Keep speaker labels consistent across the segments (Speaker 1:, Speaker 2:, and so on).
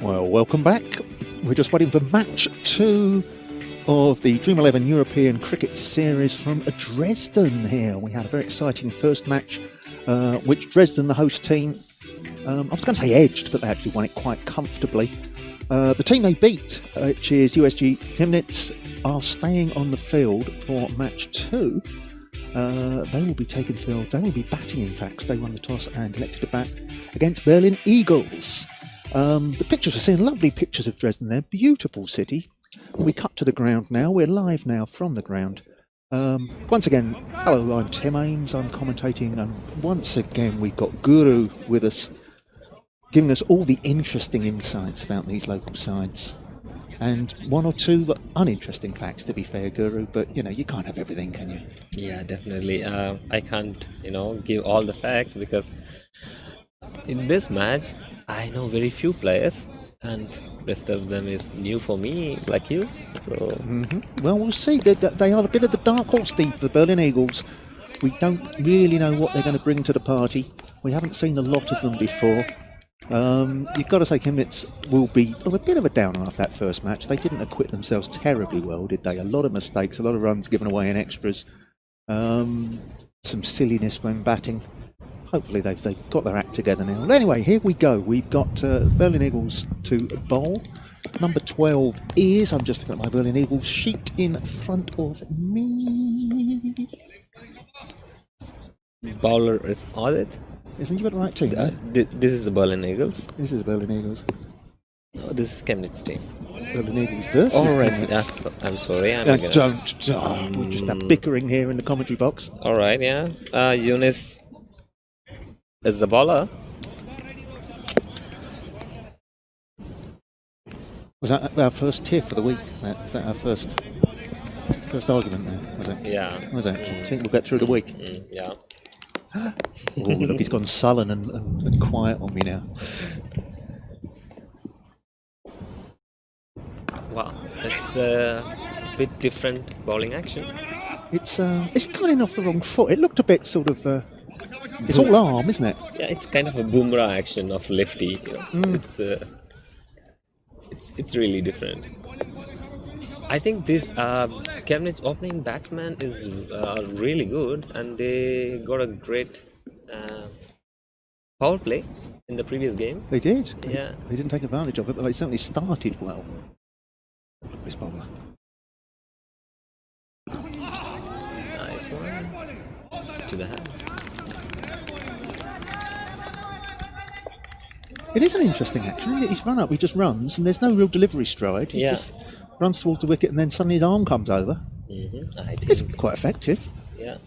Speaker 1: Well, welcome back. We're just waiting for match 2 of the Dream 11 European Cricket Series from Dresden here. We had a very exciting first match, which Dresden, the host team, I was going to say edged, but they actually won it quite comfortably. The team they beat, which is USG Chemnitz, are staying on the field for match 2. They will be taking the field, they will be batting in fact. They won the toss and elected to bat against Berlin Eagles. The pictures we're seeing, lovely pictures of Dresden there, beautiful city. We cut to the ground now, we're live now from the ground. Once again, hello, I'm Tim Ames, I'm commentating, and once again we've got Guru with us, giving us all the interesting insights about these local sides. And one or two uninteresting facts, to be fair, Guru, but you know, you can't have everything, can you?
Speaker 2: Yeah, definitely. I can't, give all the facts because in this match, I know very few players and rest of them is new for me, like you. So
Speaker 1: Well, we'll see. They are a bit of the dark horse deep, the Berlin Eagles. We don't really know what they're going to bring to the party. We haven't seen a lot of them before. You've got to say Chemnitz will be a bit of a downer after that first match. They didn't acquit themselves terribly well, did they? A lot of mistakes, a lot of runs given away in extras. Some silliness when batting. hopefully they've got their act together now. Well, anyway, here we go. We've got Berlin Eagles to bowl. Number 12 is, I'm just looking at my Berlin Eagles sheet in front of me.
Speaker 2: Bowler is Audit.
Speaker 1: Isn't you got the right team?
Speaker 2: This is the Berlin Eagles.
Speaker 1: This is the Berlin Eagles.
Speaker 2: Oh, this is Chemnitz team.
Speaker 1: Berlin Eagles versus
Speaker 2: Alright,
Speaker 1: Chemnitz.
Speaker 2: I'm sorry.
Speaker 1: Don't. We're just that bickering here in the commentary box.
Speaker 2: Alright, yeah. Eunice is the bowler.
Speaker 1: Was that our first tier for the week? Was that our first argument there? Was it?
Speaker 2: Yeah.
Speaker 1: Was it? I think we'll get through the week.
Speaker 2: Yeah.
Speaker 1: Oh, look, he's gone sullen and quiet on me now.
Speaker 2: Wow, it's a bit different bowling action.
Speaker 1: It's coming off the wrong foot. It looked a bit sort of. It's all arm, isn't it?
Speaker 2: Yeah, it's kind of a boomerang action of lefty. You know? It's really different. I think this Chemnitz opening batsman is really good, and they got a great power play in the previous game.
Speaker 1: They did.
Speaker 2: Yeah.
Speaker 1: They didn't take advantage of it, but they certainly started well. This bowler.
Speaker 2: Nice one. To the hands.
Speaker 1: It is an interesting action, isn't it? He's run up, he just runs, and there's no real delivery stride. He just runs towards the wicket, and then suddenly his arm comes over.
Speaker 2: I think
Speaker 1: It's quite effective.
Speaker 2: Yeah.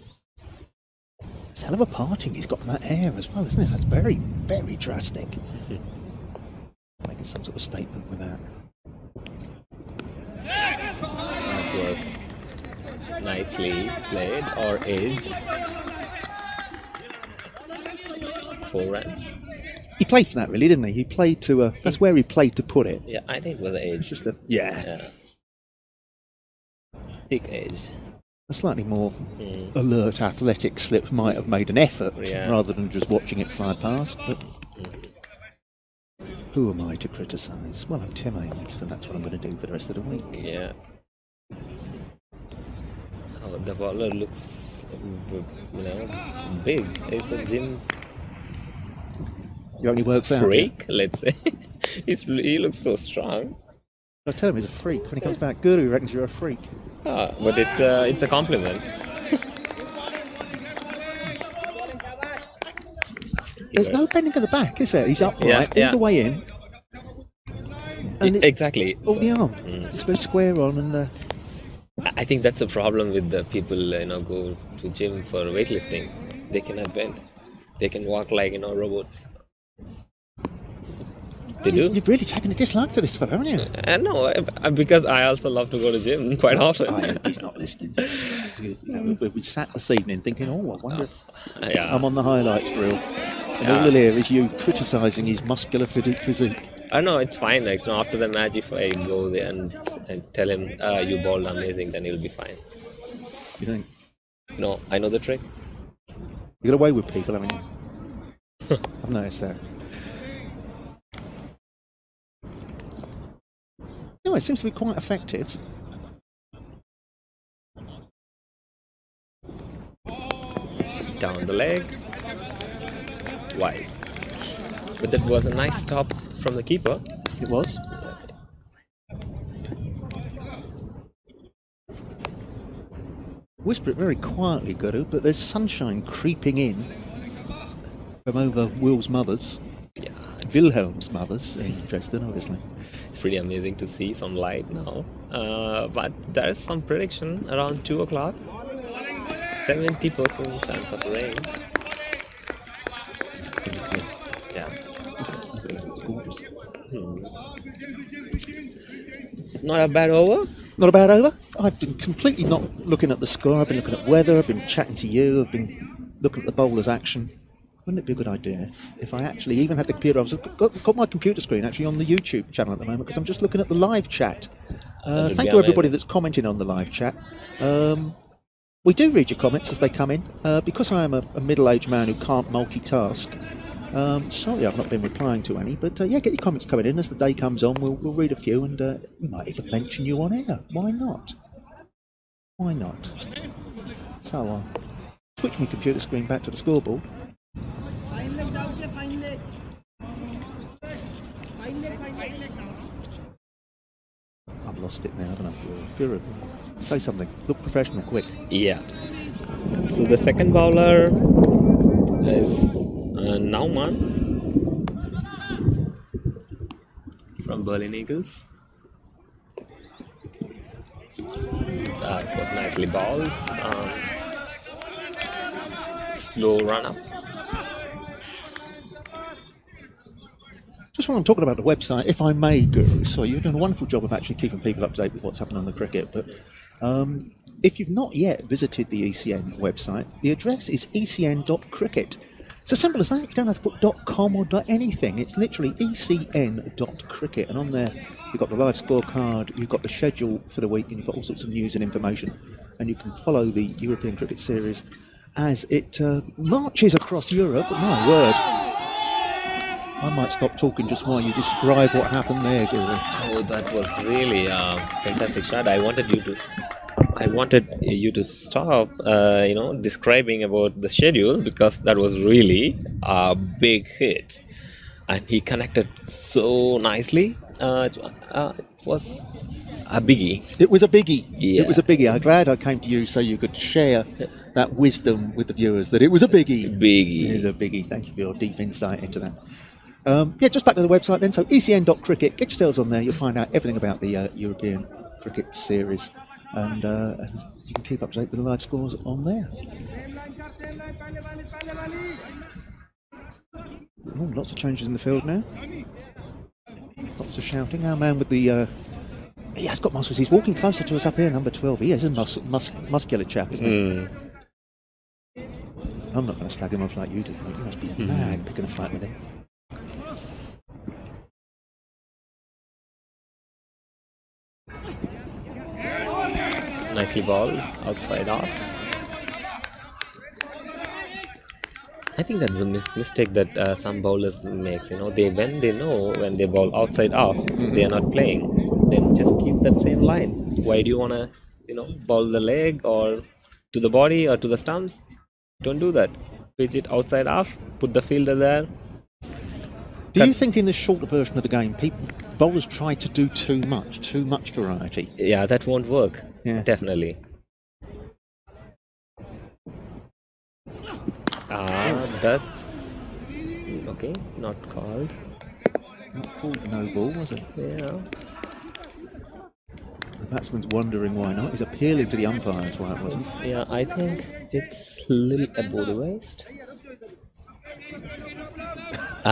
Speaker 1: It's a hell of a parting he's got in that air as well, isn't it? That's very, very drastic. Making some sort of statement with that.
Speaker 2: That was nicely played or edged. 4 runs.
Speaker 1: He played for that, really, didn't he? He played to. That's where he played to put it.
Speaker 2: Yeah, I think it was
Speaker 1: It's
Speaker 2: edged.
Speaker 1: just a
Speaker 2: Thick edged.
Speaker 1: a slightly more alert, athletic slip might have made an effort rather than just watching it fly past. But who am I to criticise? Well, I'm Tim Amos, so that's what I'm going to do for the rest of the week.
Speaker 2: Yeah. Oh, the bowler looks, big. It's a gym
Speaker 1: He only works out.
Speaker 2: freak, let's say. He looks so strong.
Speaker 1: I tell him he's a freak. When he comes back good, he reckons you're a freak.
Speaker 2: But it's a compliment.
Speaker 1: There's no bending at the back, is there? He's upright all the way in. And
Speaker 2: Exactly.
Speaker 1: all the arm. It's very square on, and
Speaker 2: I think that's a problem with the people, go to gym for weightlifting. They cannot bend. They can walk like, robots. They do.
Speaker 1: You've really taken a dislike to this fella, haven't you?
Speaker 2: No, because I also love to go to gym quite often.
Speaker 1: I hope he's not listening. We sat this evening thinking, I wonder if I'm on the highlights reel. And all he'll hear is you criticising his muscular physique.
Speaker 2: No, it's fine. Like, so after the match, if I go there and tell him, you bowled amazing, then he'll be fine.
Speaker 1: You think?
Speaker 2: No, I know the trick.
Speaker 1: You got away with people, haven't you? I've noticed that. No, it seems to be quite effective.
Speaker 2: Down the leg. Wide. But that was a nice stop from the keeper.
Speaker 1: It was. Whisper it very quietly, Guru, but there's sunshine creeping in from over Will's mother's.
Speaker 2: Yeah.
Speaker 1: Wilhelm's mother's in Dresden, obviously.
Speaker 2: It's pretty amazing to see some light now. But there is some prediction around 2 o'clock. 70% chance of rain. Yeah.
Speaker 1: It's gorgeous.
Speaker 2: Not a bad over.
Speaker 1: Not a bad over. I've been completely not looking at the score. I've been looking at weather. I've been chatting to you. I've been looking at the bowlers' action. Wouldn't it be a good idea if I actually even had the computer? I've got my computer screen actually on the YouTube channel at the moment because I'm just looking at the live chat. Thank you everybody that's commenting on the live chat. We do read your comments as they come in. Because I am a middle-aged man who can't multitask, sorry I've not been replying to any, but get your comments coming in as the day comes on. We'll read a few and we might even mention you on air. Why not? Why not? So I'll switch my computer screen back to the scoreboard. I've lost it now, haven't I? Guru, say something. Look professional, quick.
Speaker 2: Yeah. So the second bowler is Naumann from Berlin Eagles. That was nicely bowled. Slow run up.
Speaker 1: Just while I'm talking about the website, if I may, Guru, so you've done a wonderful job of actually keeping people up to date with what's happening on the cricket, but if you've not yet visited the ECN website, the address is ecn.cricket. It's as simple as that. You don't have to put .com or .anything. It's literally ecn.cricket, and on there you've got the live scorecard, you've got the schedule for the week, and you've got all sorts of news and information, and you can follow the European Cricket Series as it marches across Europe. My word. I might stop talking just while you describe what happened there, Guru.
Speaker 2: Oh, that was really a fantastic shot. I wanted you to stop, describing about the schedule, because that was really a big hit, and he connected so nicely. It was a biggie.
Speaker 1: It was a biggie.
Speaker 2: Yeah.
Speaker 1: It was a biggie. I'm glad I came to you so you could share that wisdom with the viewers that it was a biggie.
Speaker 2: Biggie.
Speaker 1: It is a biggie. Thank you for your deep insight into that. Just back to the website then. So ecn.cricket, get yourselves on there. You'll find out everything about the European Cricket Series, and you can keep up to date with the live scores on there. Oh, lots of changes in the field now. Lots of shouting. Our man with the he has got muscles. He's walking closer to us up here, number 12. He is a muscular chap, isn't he? I'm not going to slag him off like you do. You must be mad picking a fight with him.
Speaker 2: Nicely bowled, outside off. I think that's a mistake that some bowlers makes. When they bowl outside off, they are not playing. Then just keep that same line. Why do you want to, bowl the leg or to the body or to the stumps? Don't do that. Pitch it outside off. Put the fielder there.
Speaker 1: Do you think in the shorter version of the game, bowlers try to do too much variety?
Speaker 2: Yeah, that won't work.
Speaker 1: Yeah.
Speaker 2: Definitely. That's okay. Not called.
Speaker 1: Not called no ball, was it?
Speaker 2: Yeah.
Speaker 1: The batsman's wondering why not. He's appealing to the umpires why it wasn't.
Speaker 2: Yeah, I think it's a little above the waist.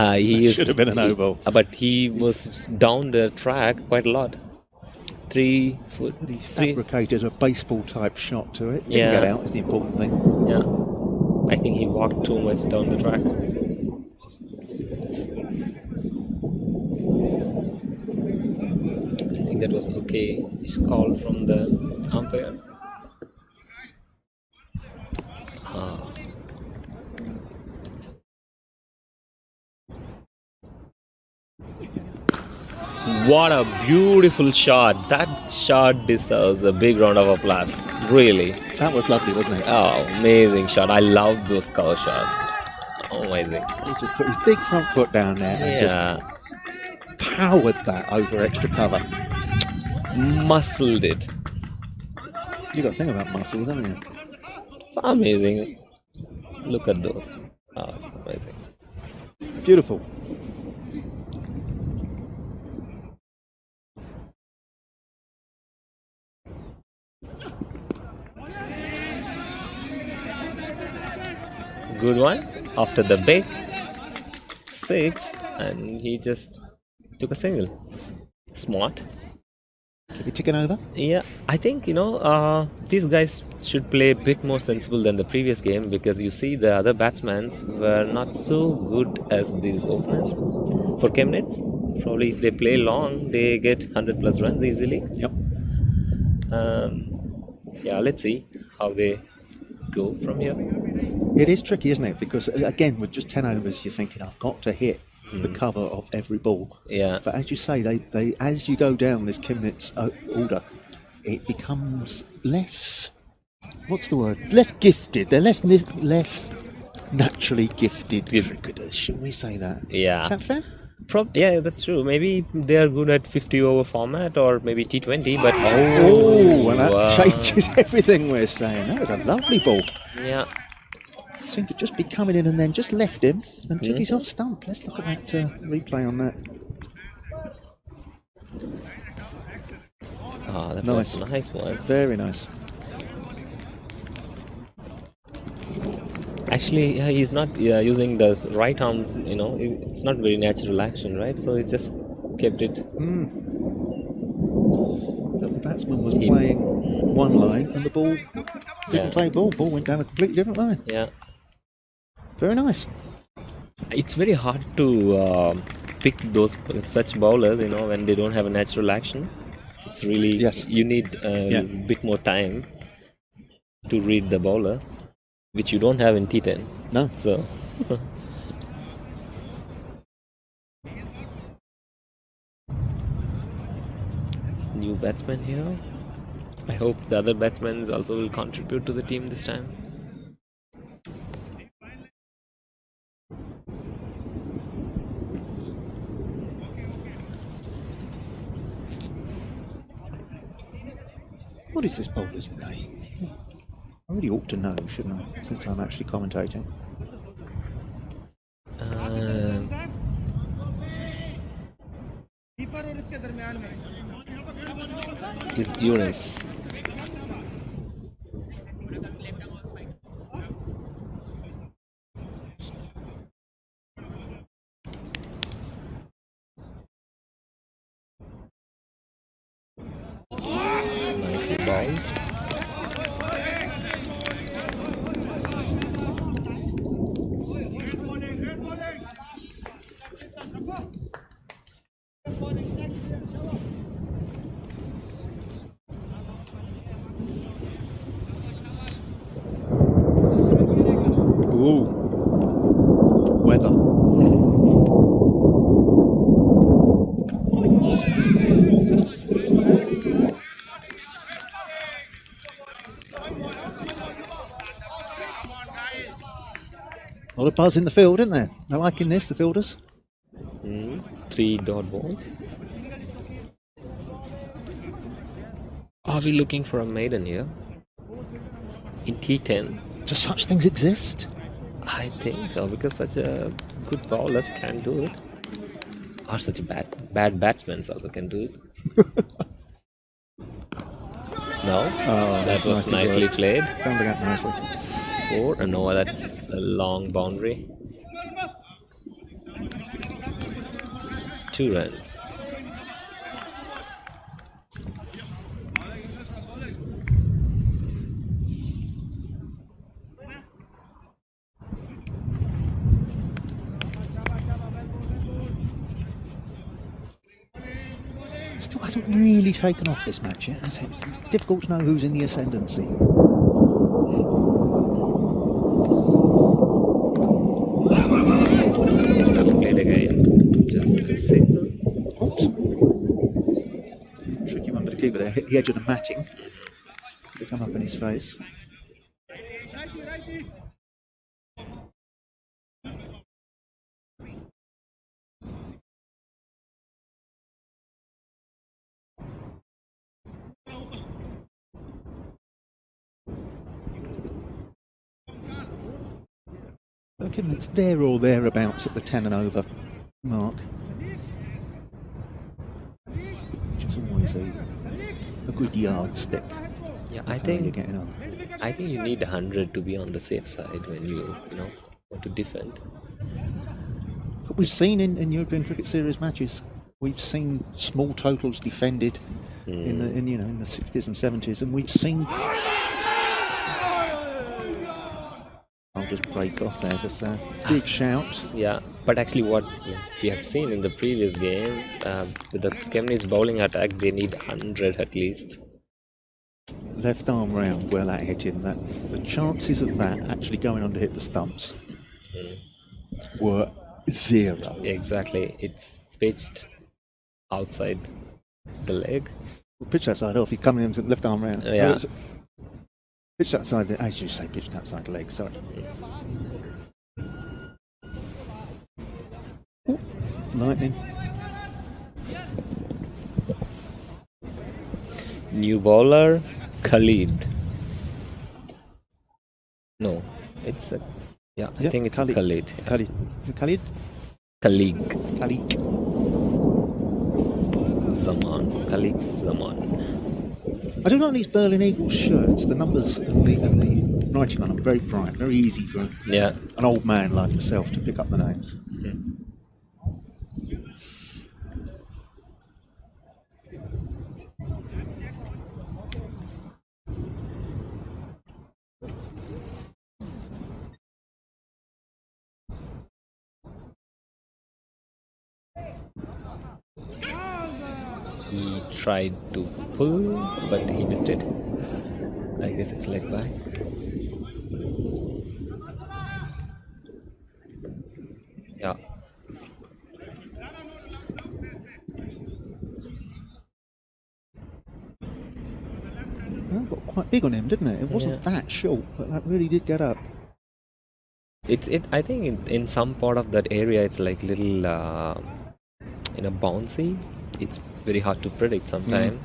Speaker 1: Should have been a no ball.
Speaker 2: But he was down the track quite a lot. 3 foot.
Speaker 1: He fabricated a baseball type shot to it. Didn't get out is the important thing.
Speaker 2: Yeah. I think he walked too much down the track. I think that was okay. It's call from the umpire. What a beautiful shot. That shot deserves a big round of applause. Really.
Speaker 1: That was lovely, wasn't it?
Speaker 2: Oh, amazing shot. I love those cover shots. Amazing.
Speaker 1: He just put his big front foot down there and just powered that over extra cover.
Speaker 2: Muscled it.
Speaker 1: You got to think about muscles, haven't you?
Speaker 2: It's amazing. Look at those. Oh, it's amazing.
Speaker 1: Beautiful.
Speaker 2: Good one after the big 6, and he just took a single. Smart.
Speaker 1: Could be ticking over.
Speaker 2: Yeah, I think these guys should play a bit more sensible than the previous game, because you see the other batsmen were not so good as these openers. For Chemnitz, probably if they play long, they get 100 plus runs easily.
Speaker 1: Yep.
Speaker 2: Let's see how they go from here.
Speaker 1: It is tricky, isn't it? Because again, with just 10 overs, you're thinking, I've got to hit the cover of every ball.
Speaker 2: Yeah.
Speaker 1: But as you say, they as you go down this Chemnitz order, it becomes less. What's the word? Less gifted. They're less naturally gifted cricketers. Shouldn't we say that?
Speaker 2: Yeah.
Speaker 1: Is that fair?
Speaker 2: Yeah, that's true. Maybe they are good at 50 over format or maybe T20, but
Speaker 1: Well, that
Speaker 2: wow.
Speaker 1: changes everything we're saying. That was a lovely ball.
Speaker 2: Yeah.
Speaker 1: Seemed to just be coming in and then just left him and took his off stump. Let's look at that replay on that.
Speaker 2: Ah, that
Speaker 1: Nice.
Speaker 2: was a nice one.
Speaker 1: Very nice.
Speaker 2: Actually, he's not using the right arm, you know, it's not very natural action, right? So he just kept it.
Speaker 1: But the batsman was playing one line and the ball didn't play ball. Ball went down a completely different line.
Speaker 2: Yeah.
Speaker 1: Very nice.
Speaker 2: It's very hard to pick such bowlers, you know, when they don't have a natural action. It's really, you need a bit more time to read the bowler, which you don't have in T10.
Speaker 1: No.
Speaker 2: So. New batsman here. I hope the other batsmen also will contribute to the team this time.
Speaker 1: What is this bowler's name? I really ought to know, shouldn't I? Since I'm actually commentating.
Speaker 2: Is Eunice. Nicely bowled.
Speaker 1: Ooh. Weather. A lot of buzz in the field, isn't there? They're liking this, the fielders.
Speaker 2: 3 dot balls. Are we looking for a maiden here? In T10?
Speaker 1: Do such things exist?
Speaker 2: I think so, because such a good bowlers can do it. Or such a bad batsmen also can do it. No?
Speaker 1: Oh,
Speaker 2: that was nicely played.
Speaker 1: Found the gap nicely.
Speaker 2: 4. No, that's a long boundary. 2 runs.
Speaker 1: Still hasn't really taken off this match yet, has it? Difficult to know who's in the ascendancy.
Speaker 2: Played again. Just a signal.
Speaker 1: Oops. Tricky one for the keeper there. Hit the edge of the matting. Could have come up in his face. It's there or thereabouts at the 10 and over mark, which is always a good yardstick.
Speaker 2: Yeah, I think
Speaker 1: you're getting on.
Speaker 2: I think you need 100 to be on the safe side when you want to defend.
Speaker 1: But we've seen in European Cricket Series matches, we've seen small totals defended in the 60s and 70s, and we've seen. I'll just break off there. There's a big shout.
Speaker 2: Yeah, but actually what we have seen in the previous game, with the Chemnitz bowling attack, they need 100 at least.
Speaker 1: Left arm round, where that hit him. The chances of that actually going on to hit the stumps were 0.
Speaker 2: Exactly. It's pitched outside the leg.
Speaker 1: Pitch that side off. He's coming in left arm round.
Speaker 2: Yeah.
Speaker 1: Pitch that side, as you say, pitched outside the leg, sorry. Lightning.
Speaker 2: New bowler, Khalid. No, it's a... Yeah, I think it's
Speaker 1: Khalid.
Speaker 2: Khalid.
Speaker 1: Khalid. Khalid?
Speaker 2: Khalid.
Speaker 1: Khalid.
Speaker 2: Khalid Zaman.
Speaker 1: I do like these Berlin Eagles shirts. The numbers and the writing on them are very bright, very easy for an old man like yourself to pick up the names.
Speaker 2: He tried to pull, but he missed it. I guess it's leg by. Yeah.
Speaker 1: That got quite big on him, didn't it? It wasn't that short, but that really did get up.
Speaker 2: I think in some part of that area, it's like little, bouncy. It's very hard to predict sometimes.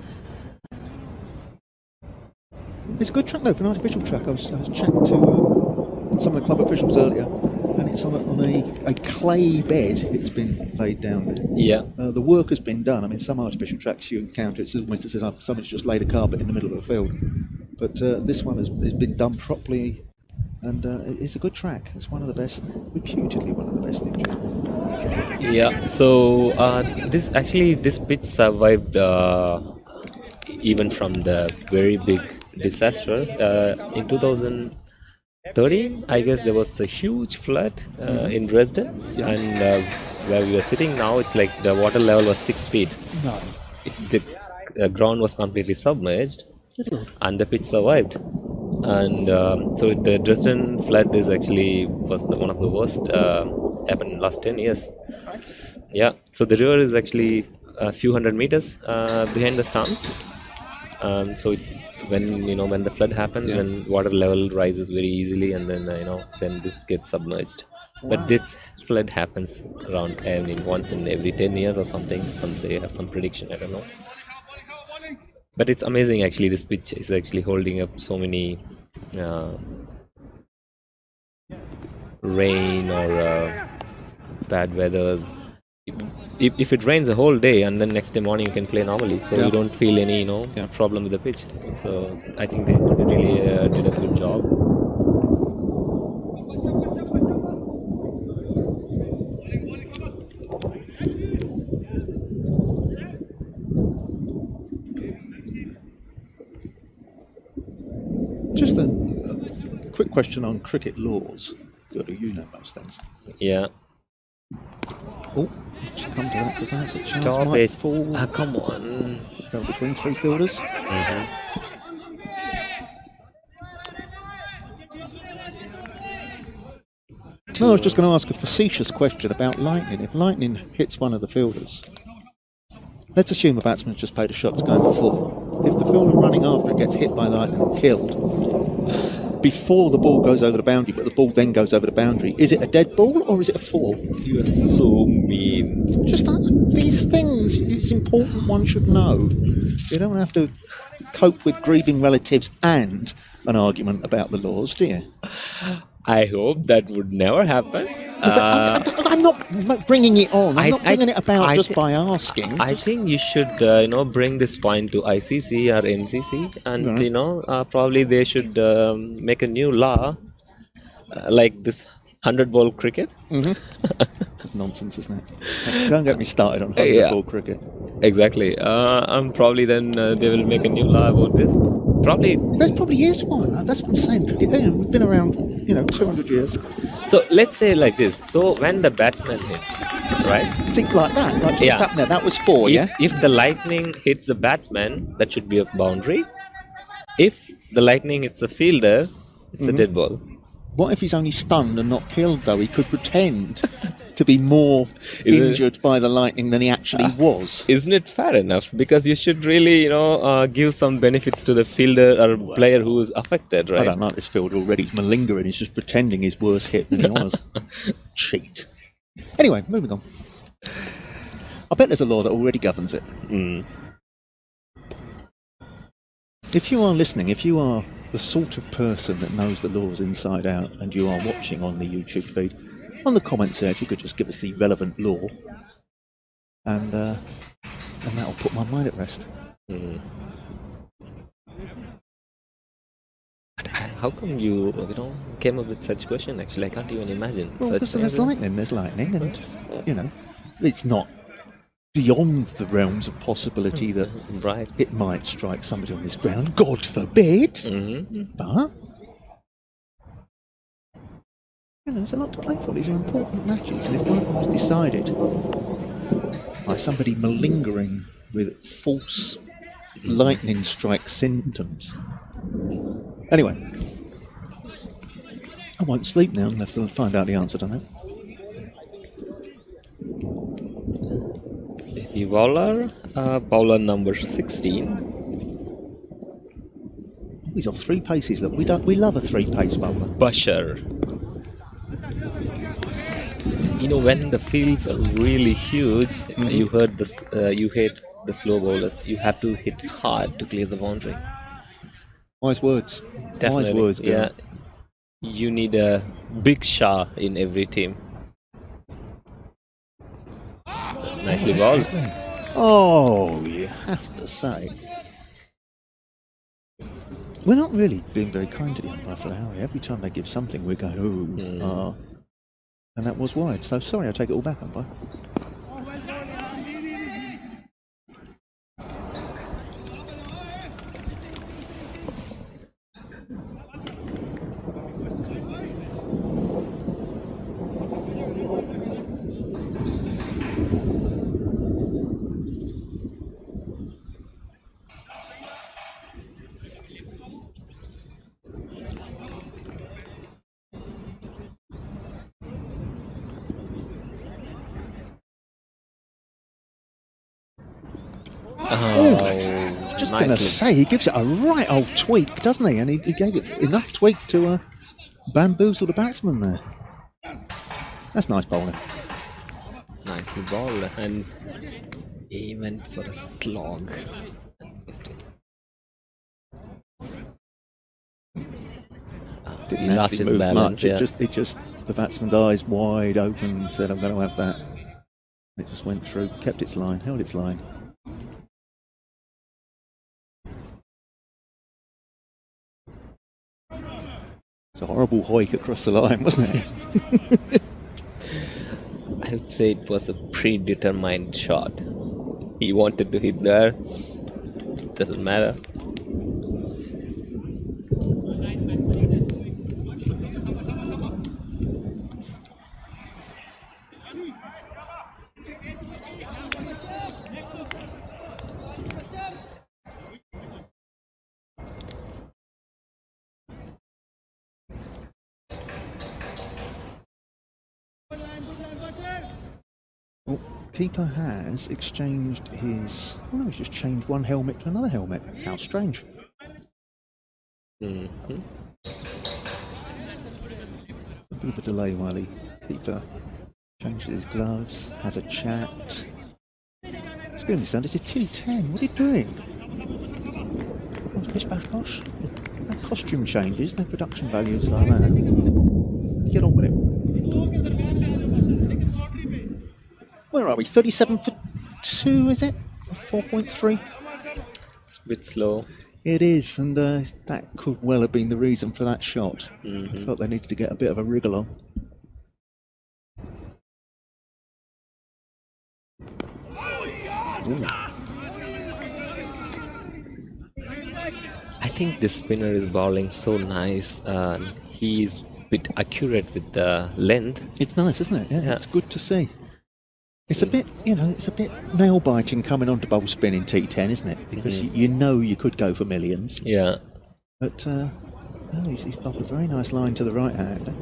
Speaker 1: It's a good track though for an artificial track. I was chatting to some of the club officials earlier, and it's on a clay bed. It's been laid down there.
Speaker 2: Yeah.
Speaker 1: The work has been done. I mean, some artificial tracks you encounter, it's almost as if someone's just laid a carpet in the middle of a field. But this one has been done properly, and it's a good track. It's one of the best, reputedly one of the best in Germany.
Speaker 2: Yeah. So this pitch survived even from the very big disaster in 2013. I guess there was a huge flood in Dresden, and where we were sitting now, it's like the water level was 6 feet.
Speaker 1: No.
Speaker 2: The ground was completely submerged, and the pitch survived. And so the Dresden flood was one of the worst happened in the last 10 years. Yeah. So the river is actually a few hundred meters behind the stands. So it's when the flood happens, then water level rises very easily, and then then this gets submerged. Wow. But this flood happens around once in every 10 years or something. Once they have some prediction, I don't know. But it's amazing actually. This pitch is actually holding up so many rain or bad weather. If it rains the whole day and then next day morning you can play normally, so you don't feel any problem with the pitch. So I think they really did a good job.
Speaker 1: Just a quick question on cricket laws. Good, you know most things.
Speaker 2: Yeah.
Speaker 1: Oh, just come to that because that's a chance.
Speaker 2: Stop
Speaker 1: might
Speaker 2: it.
Speaker 1: Fall.
Speaker 2: Come on.
Speaker 1: Go between three fielders. No, I was just going to ask a facetious question about lightning. If lightning hits one of the fielders, let's assume the batsman just played a shot that's going for 4. If the fielder running after it gets hit by lightning and killed before the ball goes over the boundary, but the ball then goes over the boundary, is it a dead ball or is it a 4?
Speaker 2: You are so mean.
Speaker 1: Just these things, it's important one should know. You don't have to cope with grieving relatives and an argument about the laws, do you?
Speaker 2: I hope that would never happen.
Speaker 1: I'm not bringing it on. I'm not bringing it about just by asking.
Speaker 2: I think you should, bring this point to ICC or MCC, and probably they should make a new law like this 100-ball cricket.
Speaker 1: That's nonsense, isn't it? Don't get me started on 100-ball cricket.
Speaker 2: Exactly. Probably then they will make a new law about this. There
Speaker 1: probably is one. That's what I'm saying. Cricket, we've been around, 200 years.
Speaker 2: So let's say like this. So when the batsman hits, right?
Speaker 1: Think like that. Like what's happened there? That was 4,
Speaker 2: If the lightning hits the batsman, that should be a boundary. If the lightning hits the fielder, it's a dead ball.
Speaker 1: What if he's only stunned and not killed, though? He could pretend to be more injured by the lightning than he actually was.
Speaker 2: Isn't it fair enough? Because you should really, give some benefits to the fielder or player who is affected, right?
Speaker 1: I don't like this fielder already. He's malingering. He's just pretending he's worse hit than he was. Cheat. Anyway, moving on. I bet there's a law that already governs it. If you are listening, if you are the sort of person that knows the laws inside out and you are watching on the YouTube feed, on the comments there, if you could just give us the relevant law, and that'll put my mind at rest.
Speaker 2: How come you came up with such question? Actually, I can't even imagine.
Speaker 1: Well, there's lightning, and it's not beyond the realms of possibility that it might strike somebody on this ground. God forbid! But there's a lot to play for. These are important matches, and if one of them was decided by somebody malingering with false lightning strike symptoms. Anyway, I won't sleep now unless I find out the answer to that.
Speaker 2: The bowler number 16.
Speaker 1: He's off 3 paces. Look, we love a 3-pace bowler.
Speaker 2: Busher. When the fields are really huge, you hit the slow bowlers. You have to hit hard to clear the boundary.
Speaker 1: Wise words.
Speaker 2: Definitely.
Speaker 1: Wise words, girl.
Speaker 2: Yeah. You need a big Shah in every team. Nicely bowled.
Speaker 1: Oh, you have to say. We're not really being very kind to the umpires today, are we? Every time they give something, we go, ooh, and that was wide. So sorry, I take it all back, umpire. Just going to say, he gives it a right old tweak, doesn't he? And he gave it enough tweak to bamboozle the batsman there. That's nice bowling.
Speaker 2: Nicely bowled, and he went for a slog.
Speaker 1: Didn't
Speaker 2: he lost his balance.
Speaker 1: Much. It just the batsman's eyes wide open and said, "I'm going to have that." It just went through, kept its line, held its line. It's a horrible hoik across the line, wasn't it?
Speaker 2: I would say it was a predetermined shot. He wanted to hit there. Doesn't matter.
Speaker 1: Well, keeper has exchanged his... Oh no, he's just changed one helmet to another helmet. How strange. A bit of a delay while the keeper changes his gloves, has a chat. Excuse me, son, it's a T10. What are you doing? Pitch back, Bosh. No costume changes, no production values like that. Get on with it. Where are we? 37 for 2, is it? 4.3?
Speaker 2: It's a bit slow.
Speaker 1: It is, and that could well have been the reason for that shot. I felt they needed to get a bit of a wriggle on. Ooh.
Speaker 2: I think this spinner is bowling so nice. He's a bit accurate with the length.
Speaker 1: It's nice, isn't it? Yeah, it's good to see. It's a bit, it's a bit nail-biting coming onto bowl spin in T10, isn't it? Because you know you could go for millions.
Speaker 2: Yeah.
Speaker 1: But, no, he's bowled a very nice line to the right-hander.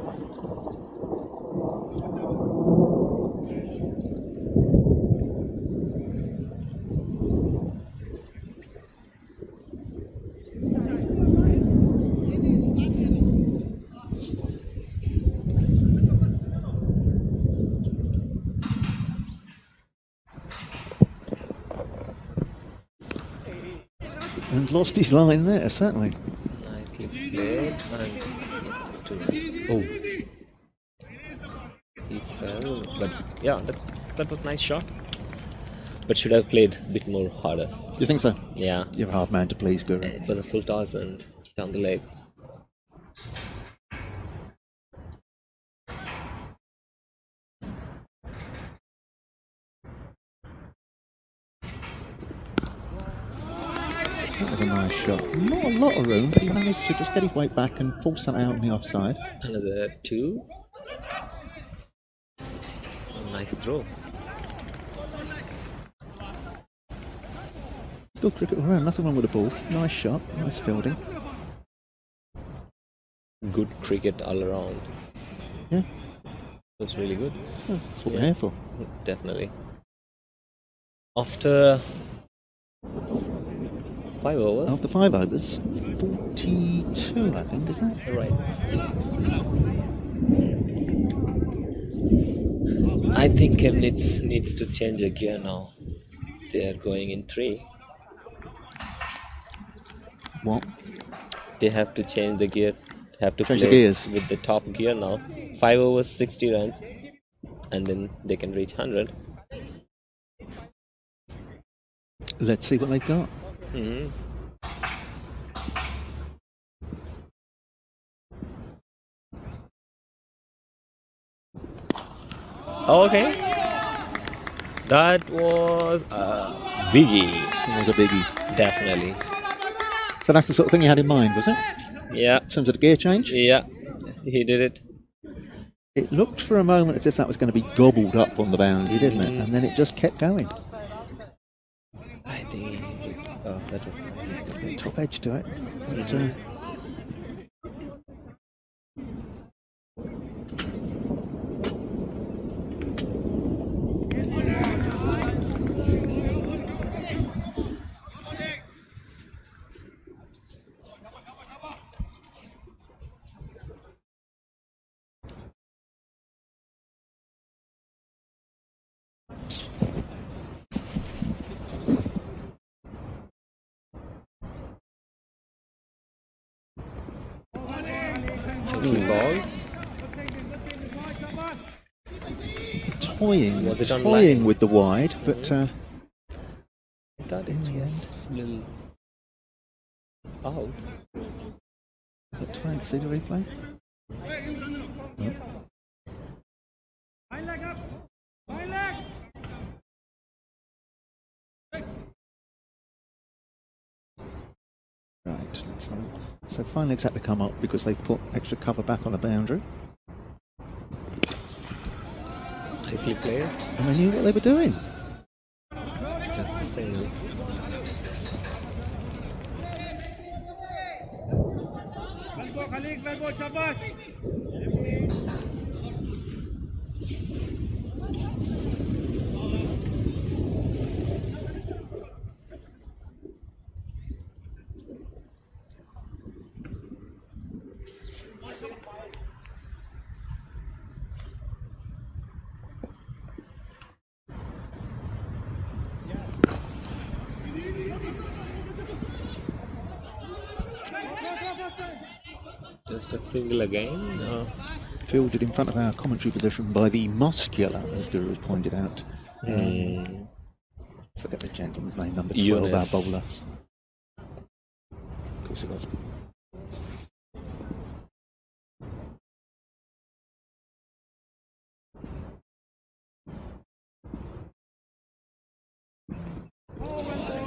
Speaker 1: And lost his line there, certainly.
Speaker 2: Nicely played, and just 2 runs. Oh, he fell, but yeah, that was a nice shot. But should have played a bit more harder.
Speaker 1: You think so?
Speaker 2: Yeah.
Speaker 1: You're a hard man to please, Guru.
Speaker 2: It was a full toss and down the leg.
Speaker 1: That was a nice shot. Not a lot of room, but he managed to just get his weight back and force that out on the offside.
Speaker 2: Another 2. Nice throw.
Speaker 1: It's good cricket all round, nothing wrong with the ball. Nice shot, nice fielding.
Speaker 2: Good cricket all around.
Speaker 1: Yeah.
Speaker 2: That's really good.
Speaker 1: Oh, that's what we're here for.
Speaker 2: Definitely. After 5 overs.
Speaker 1: After 5 overs, 42, I think, isn't it?
Speaker 2: Right. I think Chemnitz needs to change a gear now. They are going in 3.
Speaker 1: What?
Speaker 2: They have to change the gear. Have to
Speaker 1: Change
Speaker 2: play
Speaker 1: the gears.
Speaker 2: with the top gear now. 5 overs, 60 runs, and then they can reach 100.
Speaker 1: Let's see what they've got.
Speaker 2: Mm-hmm. Okay. That was a biggie.
Speaker 1: It was a biggie.
Speaker 2: Definitely.
Speaker 1: So that's the sort of thing you had in mind, was it?
Speaker 2: Yeah.
Speaker 1: In terms of the gear change?
Speaker 2: Yeah. He did it.
Speaker 1: It looked for a moment as if that was going to be gobbled up on the boundary, didn't it? And then it just kept going.
Speaker 2: I think. Oh, that was nice.
Speaker 1: A bit top edge to it. But,
Speaker 2: Ball.
Speaker 1: toying,
Speaker 2: Was it on
Speaker 1: toying
Speaker 2: line?
Speaker 1: with the wide, but
Speaker 2: I thought it was a little out.
Speaker 1: trying to see the replay. No. Right, let's have a look. So finally it's had to come up because they've put extra cover back on the boundary.
Speaker 2: Nicely played.
Speaker 1: And they knew what they were doing.
Speaker 2: Just a single. Just a single again.
Speaker 1: Fielded in front of our commentary position by the muscular, as Guru has pointed out. Forget the gentleman's name, number 12,
Speaker 2: Eunice.
Speaker 1: our bowler. Of course it was.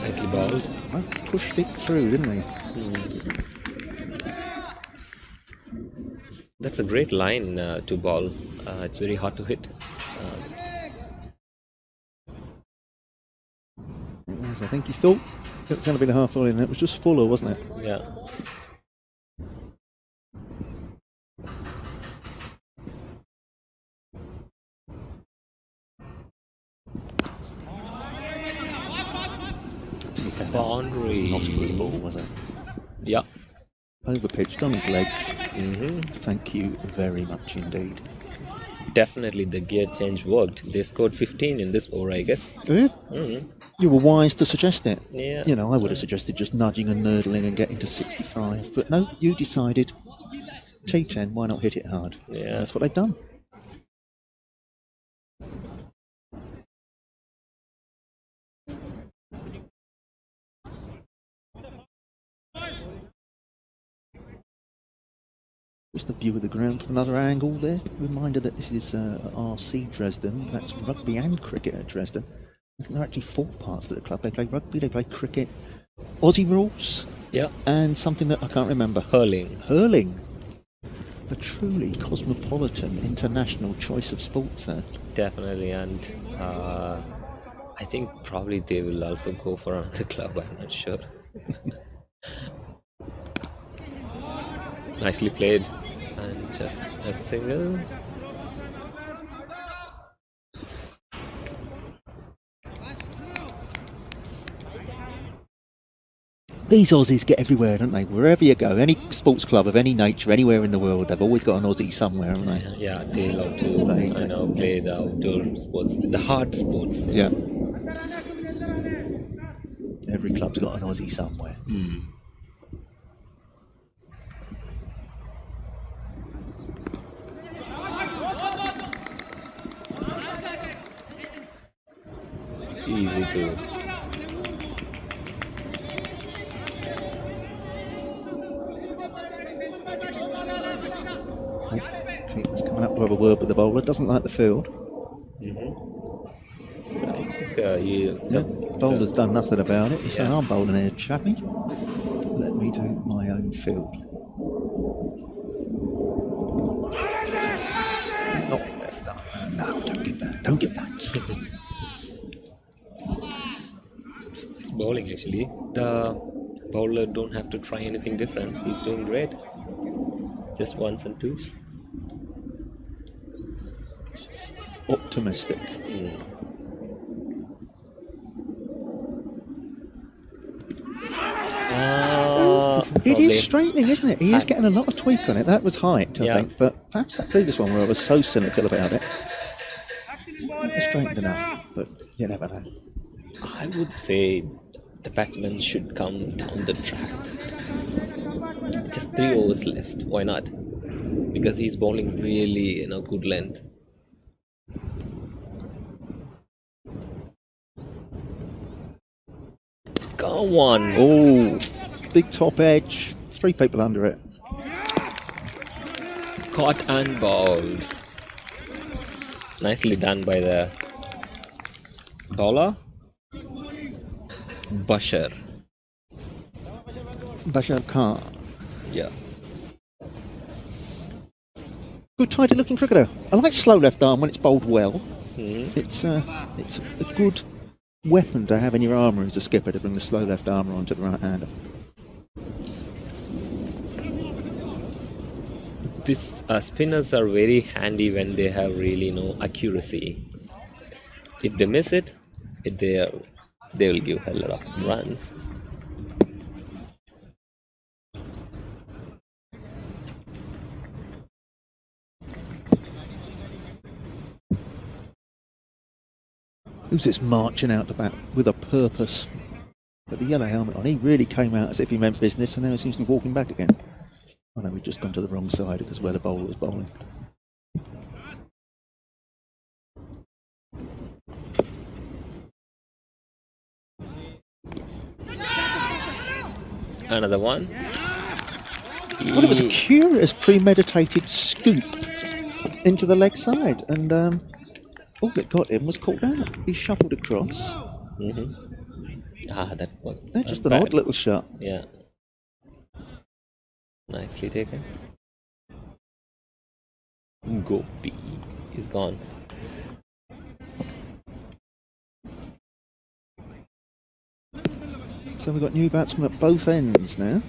Speaker 2: Nicely bowled.
Speaker 1: Oh, pushed it through, didn't he?
Speaker 2: That's a great line to bowl. It's very hard to hit.
Speaker 1: Yes, I think he thought it was going to be the half volley, and it was just fuller, wasn't it?
Speaker 2: Yeah.
Speaker 1: To be fair,
Speaker 2: Boundary.
Speaker 1: it was not a good ball, was it?
Speaker 2: Yeah.
Speaker 1: Over pitched on his legs.
Speaker 2: Mm-hmm.
Speaker 1: Thank you very much indeed.
Speaker 2: definitely the gear change worked. They scored 15 in this over, I guess.
Speaker 1: Yeah.
Speaker 2: Mm.
Speaker 1: You were wise to suggest it.
Speaker 2: Yeah.
Speaker 1: You know, I would have suggested just nudging and nurdling and getting to 65. But no, you decided T10, why not hit it hard?
Speaker 2: Yeah.
Speaker 1: That's what they've done. Just a view of the ground from another angle there. Reminder that this is RC Dresden. That's rugby and cricket at Dresden. There are actually 4 parts to the club. They play rugby, they play cricket, Aussie rules,
Speaker 2: Yeah.
Speaker 1: and something that I can't remember.
Speaker 2: Hurling.
Speaker 1: Hurling. A truly cosmopolitan international choice of sports there.
Speaker 2: Definitely, and I think probably they will also go for another club. I'm not sure. Nicely played, and just a single.
Speaker 1: These Aussies get everywhere, don't they? Wherever you go, any sports club of any nature, anywhere in the world, they've always got an Aussie somewhere, haven't they?
Speaker 2: Yeah, they love to, play the outdoor sports, the hard sports.
Speaker 1: Yeah. Every club's got an Aussie somewhere.
Speaker 2: Mm. Easy to.
Speaker 1: He's coming up to have a word with the bowler. Doesn't like the field. Bowler's done nothing about it. He's saying, I'm bowling here, chappie. Let me do my own field. Not left arm. No, don't get that. Don't get that.
Speaker 2: It's bowling actually. The bowler don't have to try anything different. He's doing great. Just ones and twos.
Speaker 1: Optimistic. It is straightening, isn't it? He is getting a lot of tweak on it. That was height, I think, but perhaps that previous one where I was so cynical about it. It's straightened enough, but you never know.
Speaker 2: I would say the batsman should come down the track. Just 3 overs left. Why not? Because he's bowling really good length. Come on.
Speaker 1: Oh, big top edge. 3 people under it.
Speaker 2: Caught and bowled. Nicely done by the bowler. Bashar
Speaker 1: Khan.
Speaker 2: Yeah.
Speaker 1: Good tidy looking cricketer. I like slow left arm when it's bowled well.
Speaker 2: Mm-hmm.
Speaker 1: It's a good weapon to have in your armour as a skipper, to bring the slow left armour onto the right hander.
Speaker 2: These spinners are very handy when they have really accuracy. If they miss it, they will give a lot of runs.
Speaker 1: Who's this marching out the bat with a purpose? But the yellow helmet on, he really came out as if he meant business, and now he seems to be walking back again. Oh no, we've just gone to the wrong side because where the bowler was bowling.
Speaker 2: Another one.
Speaker 1: Well, it was a curious premeditated scoop into the leg side, and all that got him was caught out. He shuffled across.
Speaker 2: That one.
Speaker 1: Just an odd little shot.
Speaker 2: Yeah. Nicely taken. Gopi is gone.
Speaker 1: So we've got new batsmen at both ends now.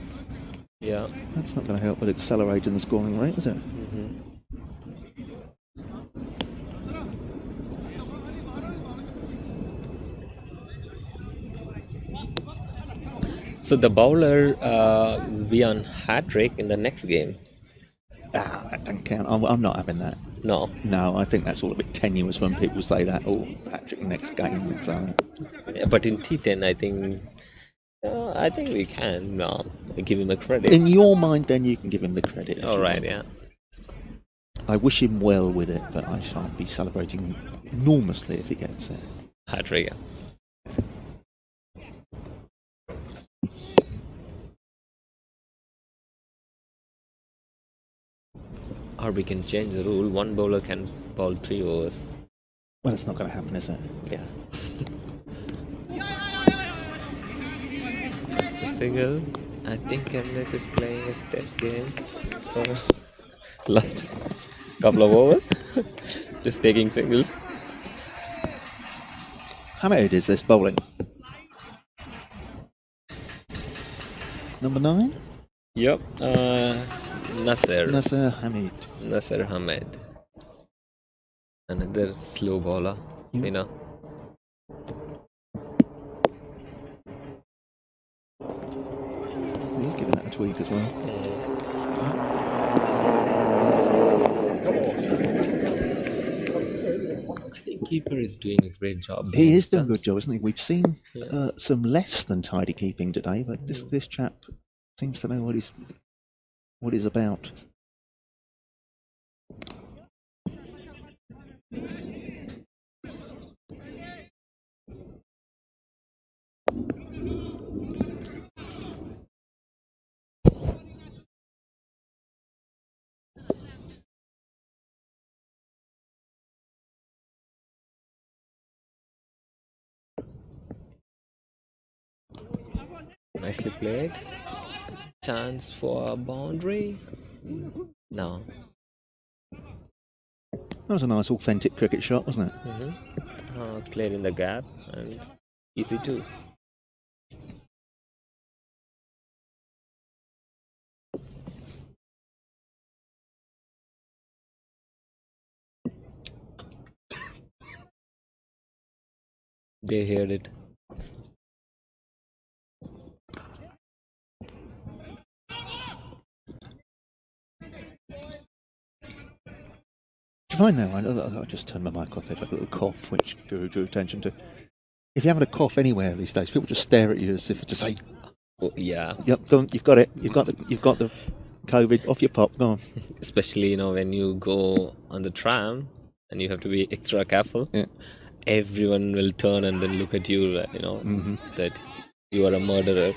Speaker 2: Yeah.
Speaker 1: That's not going to help with accelerating the scoring rate, is it?
Speaker 2: So the bowler will be on hat trick in the next game.
Speaker 1: That don't count. I'm not having that.
Speaker 2: No.
Speaker 1: No, I think that's all a bit tenuous when people say that. Oh, Patrick, next game. Things like that.
Speaker 2: Yeah, but in T10, I think we can give him a credit.
Speaker 1: In your mind, then you can give him the credit.
Speaker 2: All right, yeah.
Speaker 1: I wish him well with it, but I shan't be celebrating enormously if he gets it.
Speaker 2: Hat-trick. Or we can change the rule. One bowler can bowl 3 overs.
Speaker 1: Well, it's not going to happen, is it?
Speaker 2: Yeah. Just a single. I think Chemnitz is playing a test game for last couple of overs. Just taking singles.
Speaker 1: Hamid is this bowling? Number 9?
Speaker 2: Yep. Nasser
Speaker 1: Hamid.
Speaker 2: Nasser Hamid. Another slow bowler. Spinner.
Speaker 1: He's giving that a tweak as well.
Speaker 2: I think keeper is doing a great job.
Speaker 1: He is doing a good job, isn't he? We've seen some less than tidy keeping today, but this chap seems to know what he's about.
Speaker 2: Nicely played. Chance for a boundary? No.
Speaker 1: That was a nice authentic cricket shot, wasn't it?
Speaker 2: Played in the gap and easy too. They heard it.
Speaker 1: Fine now. I just turned my mic off. I had a little cough, which Guru drew attention to. If you're having a cough anywhere these days, people just stare at you as if to say,
Speaker 2: Oh, yeah.
Speaker 1: "Yep, go on, you've got it. You've got the COVID off your pop. Go on."
Speaker 2: Especially when you go on the tram and you have to be extra careful.
Speaker 1: Yeah.
Speaker 2: Everyone will turn and then look at you. That you are a murderer.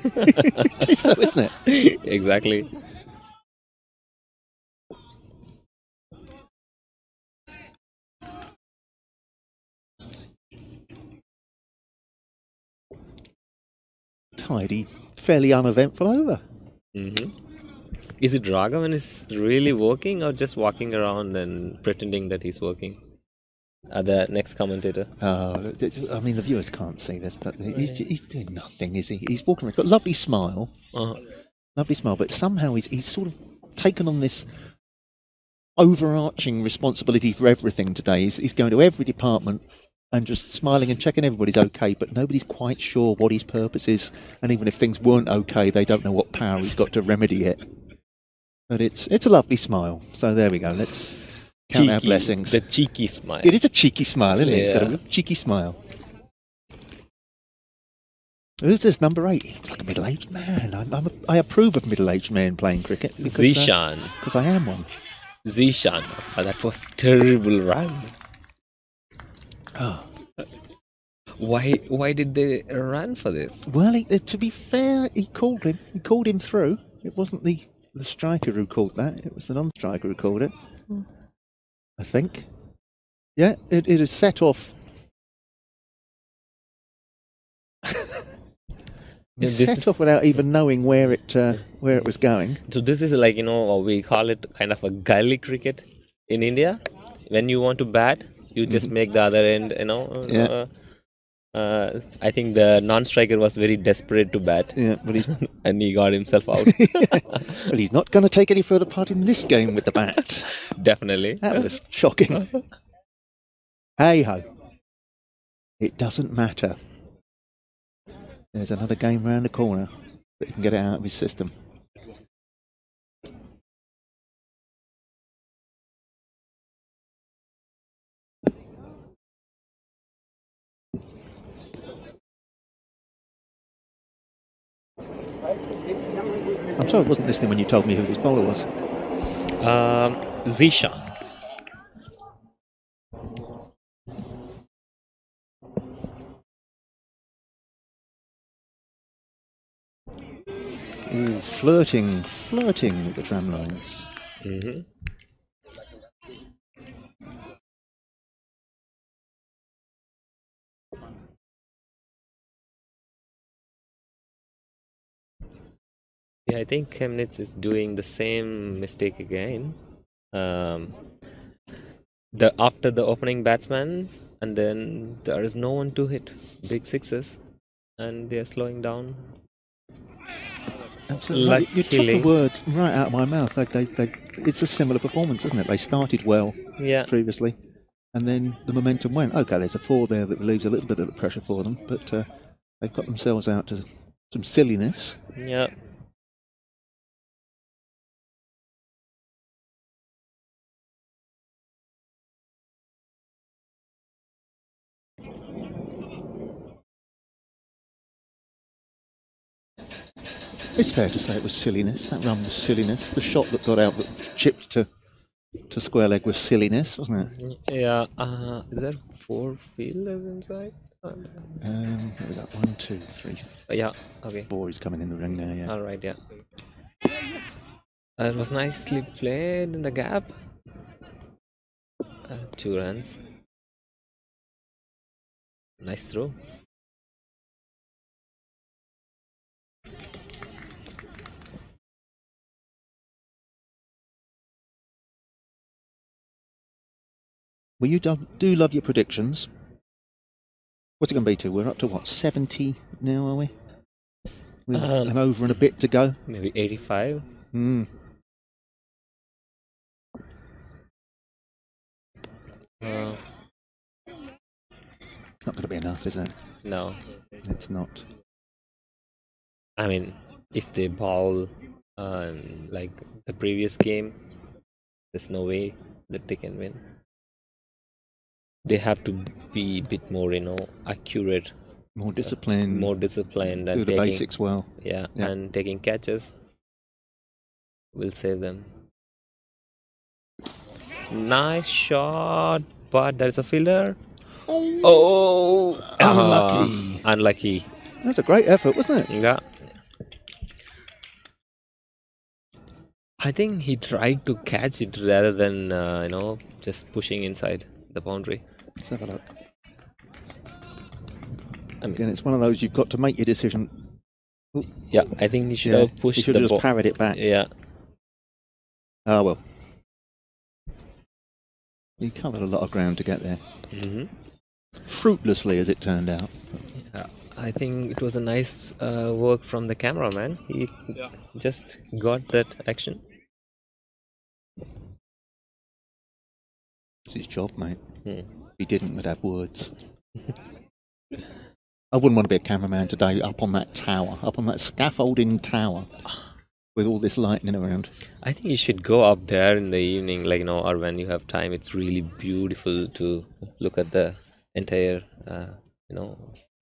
Speaker 1: It is though, isn't it?
Speaker 2: Exactly.
Speaker 1: Tidy, fairly uneventful over.
Speaker 2: Is it Raghavan is really working or just walking around and pretending that he's working? The next commentator.
Speaker 1: I mean, the viewers can't see this, but he's doing nothing, is he? He's walking around. He's got a lovely smile. Lovely smile, but somehow he's sort of taken on this overarching responsibility for everything today. He's going to every department and just smiling and checking everybody's okay, but nobody's quite sure what his purpose is. And even if things weren't okay, they don't know what power he's got to remedy it. But it's a lovely smile. So there we go. Let's count our blessings.
Speaker 2: The cheeky smile.
Speaker 1: It is a cheeky smile, isn't it? It's got a
Speaker 2: Yeah.
Speaker 1: real cheeky smile. Who's this, number 8? He looks like a middle-aged man. I approve of middle-aged men playing cricket.
Speaker 2: Zishan.
Speaker 1: Because I am one.
Speaker 2: Zishan. That was terrible run.
Speaker 1: Oh.
Speaker 2: Why did they run for this?
Speaker 1: Well, to be fair, he called him through. It wasn't the striker who called that. It was the non-striker who called it. I think. Yeah, it had set off. It set off without even knowing where it was going.
Speaker 2: So this is like, we call it kind of a gully cricket in India. When you want to bat, you just make the other end,
Speaker 1: Yeah.
Speaker 2: I think the non-striker was very desperate to bat.
Speaker 1: Yeah, but
Speaker 2: and he got himself out.
Speaker 1: Well, he's not going to take any further part in this game with the bat.
Speaker 2: Definitely.
Speaker 1: That was shocking. Hey ho. It doesn't matter. There's another game round the corner that he can get it out of his system. I'm sorry I wasn't listening when you told me who this bowler was.
Speaker 2: Zisha.
Speaker 1: Ooh, flirting with the tram lines.
Speaker 2: Mm-hmm. Yeah, I think Chemnitz is doing the same mistake again. After the opening batsman, and then there is no one to hit big sixes, and they are slowing down.
Speaker 1: Absolutely. You took the words right out of my mouth. It's a similar performance, isn't it? They started well previously, and then the momentum went. Okay, there's a 4 there that relieves a little bit of the pressure for them, but they've got themselves out to some silliness.
Speaker 2: Yeah.
Speaker 1: It's fair to say it was silliness. That run was silliness. The shot that got out that chipped to square leg was silliness, wasn't it?
Speaker 2: Yeah. Is there 4 fielders inside?
Speaker 1: We got 1, 2, 3.
Speaker 2: Yeah. Okay.
Speaker 1: 4 is coming in the ring now. Yeah.
Speaker 2: All right. Yeah. It was nicely played in the gap. 2 runs. Nice throw.
Speaker 1: Well, you do love your predictions. What's it going to be to? We're up to what, 70 now, are we? With an over and a bit to go.
Speaker 2: Maybe 85.
Speaker 1: It's not going to be enough, is it?
Speaker 2: No.
Speaker 1: It's not.
Speaker 2: I mean, if they bowl like the previous game, there's no way that they can win. They have to be a bit more, accurate.
Speaker 1: More disciplined.
Speaker 2: More disciplined.
Speaker 1: Do the basics well.
Speaker 2: Yeah, and taking catches will save them. Nice shot, but there's a fielder. Oh!
Speaker 1: Unlucky.
Speaker 2: Unlucky.
Speaker 1: That's a great effort, wasn't it?
Speaker 2: Yeah. I think he tried to catch it rather than, just pushing inside the boundary.
Speaker 1: Let's have a look. Again, it's one of those you've got to make your decision. Ooh.
Speaker 2: Yeah, I think he should have pushed
Speaker 1: he should have just parried it back.
Speaker 2: Yeah.
Speaker 1: Oh, well. He covered a lot of ground to get there.
Speaker 2: Mm-hmm.
Speaker 1: Fruitlessly, as it turned out.
Speaker 2: Yeah, I think it was a nice work from the cameraman. He just got that action.
Speaker 1: It's his job, mate. If he didn't, we'd have words. I wouldn't want to be a cameraman today up on that tower, up on that scaffolding tower with all this lightning around.
Speaker 2: I think you should go up there in the evening, or when you have time. It's really beautiful to look at the entire,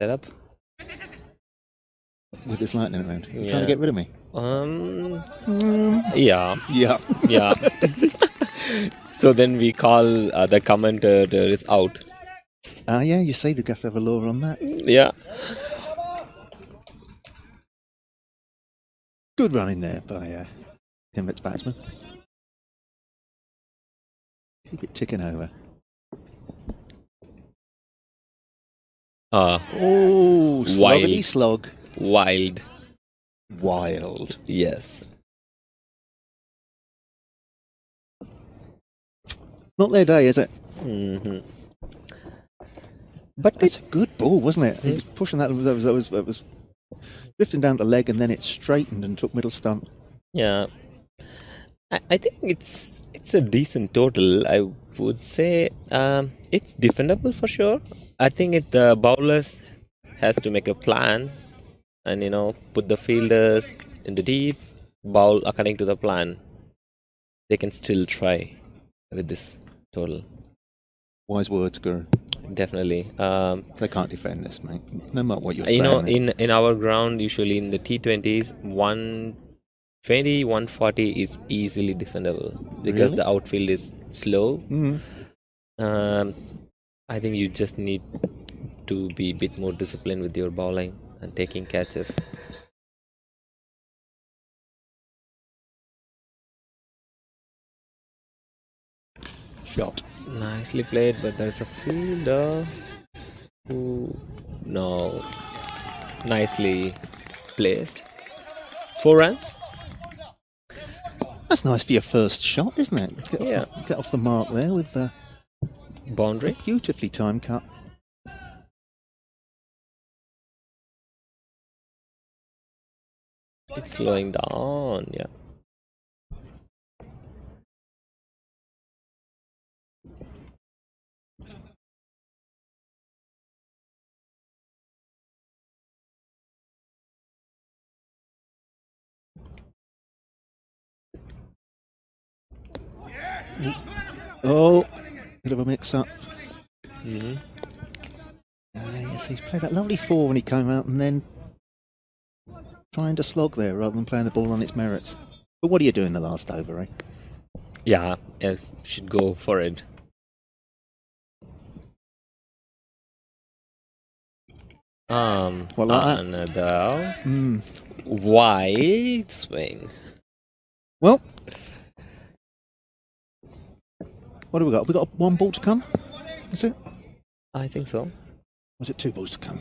Speaker 2: setup.
Speaker 1: With this lightning around. You're trying to get rid of me?
Speaker 2: Yeah.
Speaker 1: Yeah.
Speaker 2: Yeah. So then we call the commentator is out.
Speaker 1: Yeah, you see the have to have a law on that.
Speaker 2: Yeah.
Speaker 1: Good run in there by Chemnitz batsman. Keep it ticking over. Sloggity slog. Wild.
Speaker 2: Yes.
Speaker 1: Not their day, is it?
Speaker 2: Mm-hmm.
Speaker 1: But it's a good ball, wasn't it? He was pushing that was drifting down the leg, and then it straightened and took middle stump.
Speaker 2: Yeah, I think it's a decent total. I would say it's defendable for sure. I think the bowlers has to make a plan and put the fielders in the deep, bowl according to the plan. They can still try with this total.
Speaker 1: Wise words, Guru.
Speaker 2: definitely.
Speaker 1: They can't defend this, mate. No matter what you're
Speaker 2: You know,
Speaker 1: saying.
Speaker 2: in our ground, usually in the T20s, 120, 140 is easily defendable because
Speaker 1: Really?
Speaker 2: the outfield is slow.
Speaker 1: Mm.
Speaker 2: I think you just need to be a bit more disciplined with your bowling and taking catches.
Speaker 1: Shot.
Speaker 2: Nicely played, but there's a fielder who... No. Nicely placed. 4 runs?
Speaker 1: That's nice for your first shot, isn't it?
Speaker 2: Yeah.
Speaker 1: Get off the mark there with the
Speaker 2: Boundary.
Speaker 1: beautifully timed cut.
Speaker 2: It's slowing down, yeah.
Speaker 1: Oh, bit of a mix-up.
Speaker 2: Mm-hmm.
Speaker 1: Yes, he's played that lovely 4 when he came out, and then trying to slog there rather than playing the ball on its merits. But what are you doing the last over, eh?
Speaker 2: Yeah, should go for it.
Speaker 1: Well, like that.
Speaker 2: Another
Speaker 1: Mm.
Speaker 2: wide swing.
Speaker 1: Well, what have we got? We got 1 ball to come. Is it?
Speaker 2: I think so.
Speaker 1: Was it 2 balls to come?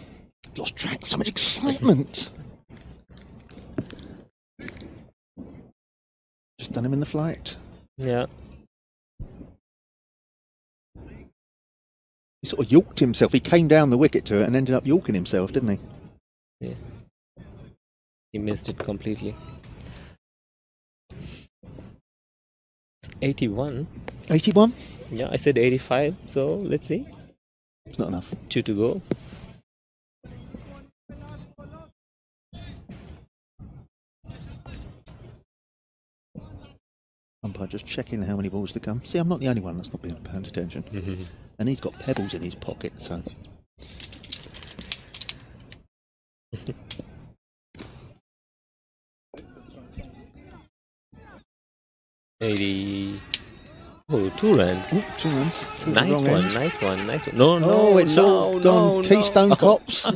Speaker 1: Lost track. So much excitement. Just done him in the flight.
Speaker 2: Yeah.
Speaker 1: He sort of yorked himself. He came down the wicket to it and ended up yorking himself, didn't he?
Speaker 2: Yeah. He missed it completely. It's 81.
Speaker 1: 81?
Speaker 2: Yeah, I said 85, so let's see.
Speaker 1: It's not enough.
Speaker 2: 2 to go.
Speaker 1: Umpire just checking how many balls to come. See, I'm not the only one that's not being paying attention.
Speaker 2: Mm-hmm.
Speaker 1: And he's got pebbles in his pocket, so...
Speaker 2: 80. Oh, 2 runs.
Speaker 1: Ooh, 2 runs.
Speaker 2: Nice one, nice one, nice one. No,
Speaker 1: Oh, it's all gone. Keystone Cops.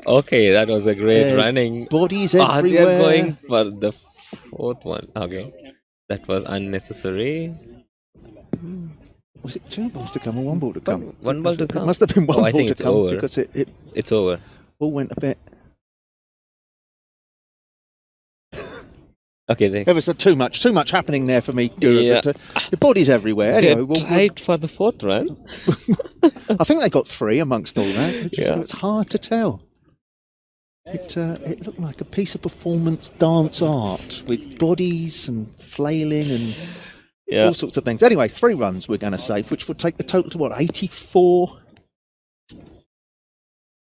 Speaker 2: Okay, that was a great running.
Speaker 1: Bodies
Speaker 2: They're
Speaker 1: everywhere.
Speaker 2: going for the 4th one. Okay, that was unnecessary.
Speaker 1: Was it 2 balls to come or 1 ball to come?
Speaker 2: 1 ball to
Speaker 1: It
Speaker 2: come.
Speaker 1: must have been 1
Speaker 2: I
Speaker 1: ball
Speaker 2: think
Speaker 1: to
Speaker 2: it's
Speaker 1: come
Speaker 2: over.
Speaker 1: because it
Speaker 2: It's over.
Speaker 1: all went a bit...
Speaker 2: Okay,
Speaker 1: There was too much happening there for me, Guru.
Speaker 2: Yeah.
Speaker 1: But, the bodies everywhere. Anyway,
Speaker 2: They tried for the 4th run.
Speaker 1: I think they got 3 amongst all that.
Speaker 2: Yeah.
Speaker 1: It's hard to tell. It looked like a piece of performance dance art with bodies and flailing and all sorts of things. Anyway, 3 runs we're going to save, which would take the total to what, 84?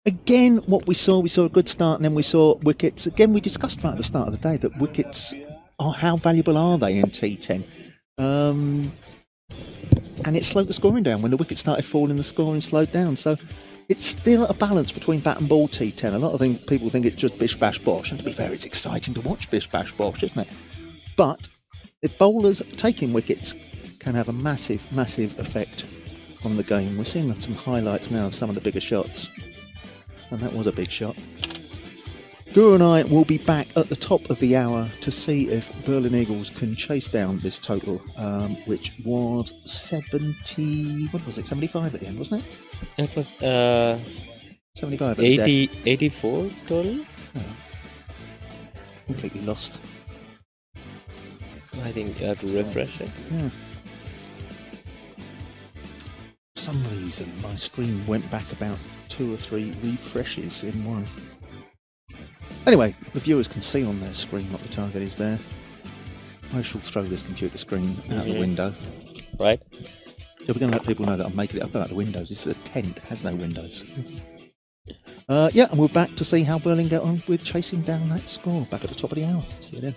Speaker 1: Again, what we saw a good start, and then we saw wickets. Again, we discussed right at the start of the day that wickets are, how valuable are they in T10? And it slowed the scoring down. When the wickets started falling, the scoring slowed down. So it's still a balance between bat and ball T10. A lot of people think it's just bish, bash, bosh. And to be fair, it's exciting to watch bish, bash, bosh, isn't it? But the bowlers taking wickets can have a massive, massive effect on the game. We're seeing some highlights now of some of the bigger shots. And that was a big shot. Guru and I will be back at the top of the hour to see if Berlin Eagles can chase down this total, which was 75 at the end, wasn't it?
Speaker 2: It was
Speaker 1: 75 at
Speaker 2: 80, 84 total?
Speaker 1: Oh. Completely lost.
Speaker 2: I think you have to refresh it.
Speaker 1: Yeah. For some reason, my screen went back about 2 or 3 refreshes in one. Anyway, the viewers can see on their screen what the target is there. I shall throw this computer screen out the window.
Speaker 2: Right.
Speaker 1: So we're going to let people know that I'm making it up out the windows. This is a tent, has no windows. And we're back to see how Berlin get on with chasing down that score. Back at the top of the hour. See you then.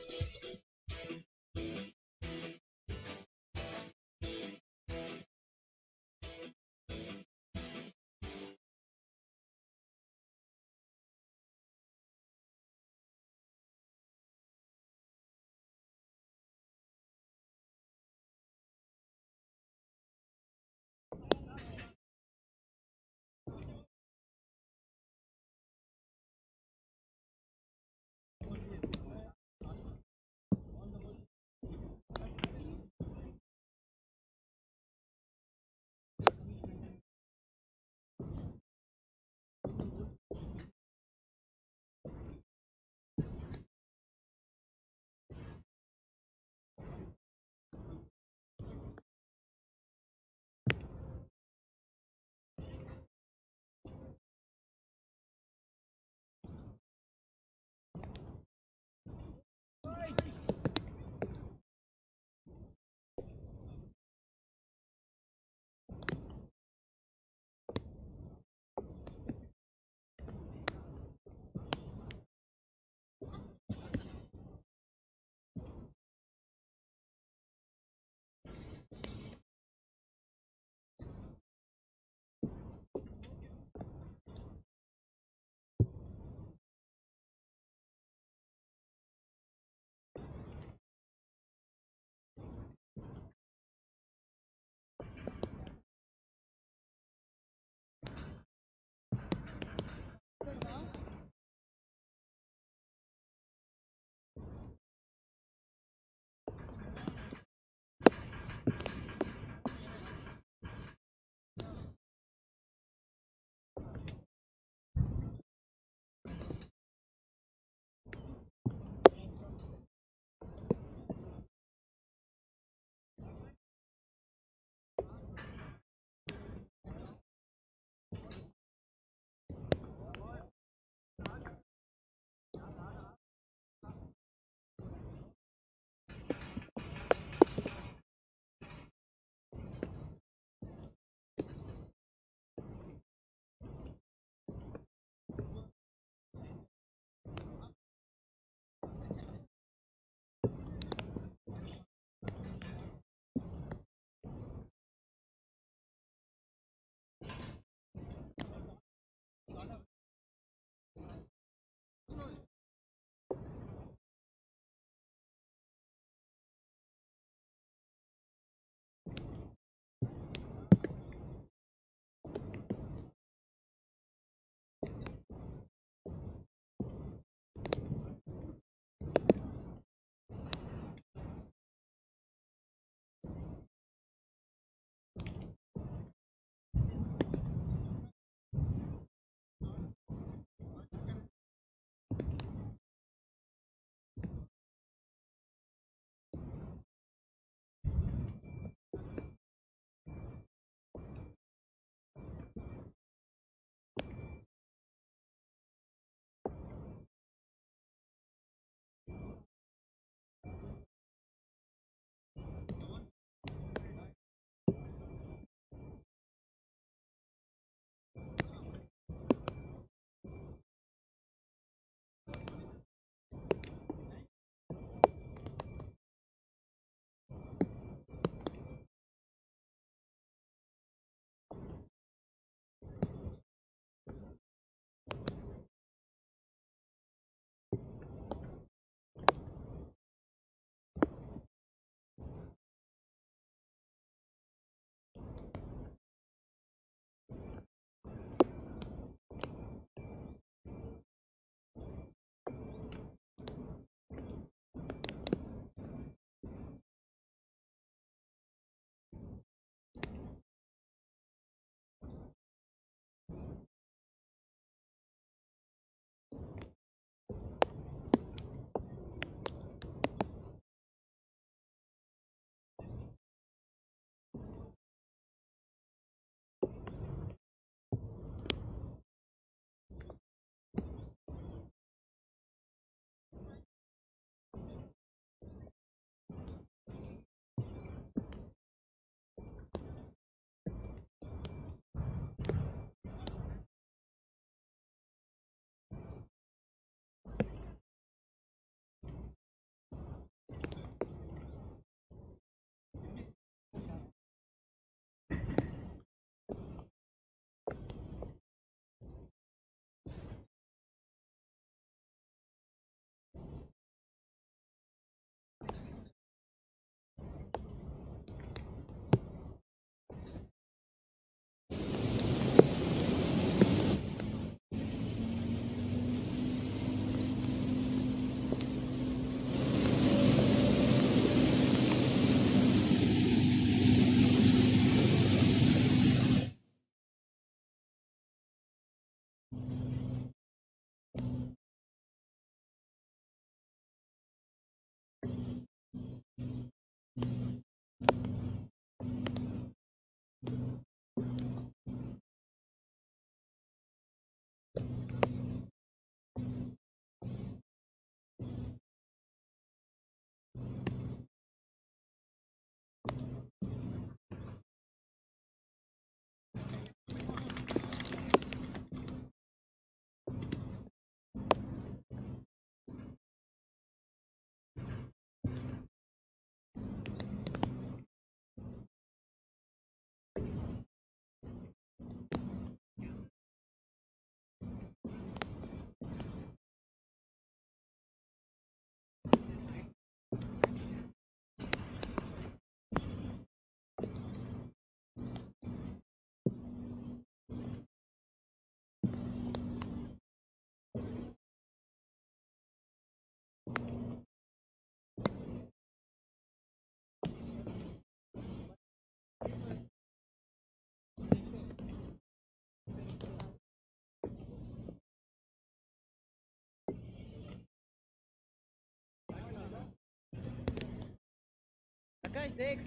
Speaker 3: आकाश देख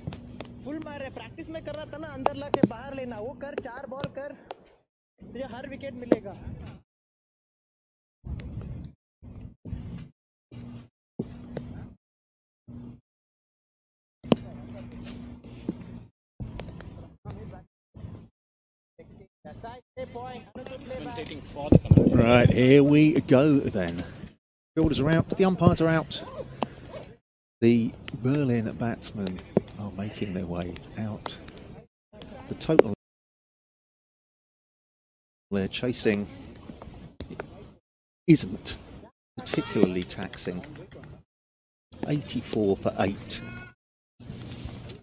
Speaker 3: full मार रहे practice में कर रहा था ना अंदर ला के बाहर लेना वो कर 4 बॉल कर तुझे हर विकेट मिलेगा
Speaker 1: Right, here we go then. Fielders are out, the umpires are out. The Berlin batsmen are making their way out. The total they're chasing isn't particularly taxing. 84 for 8.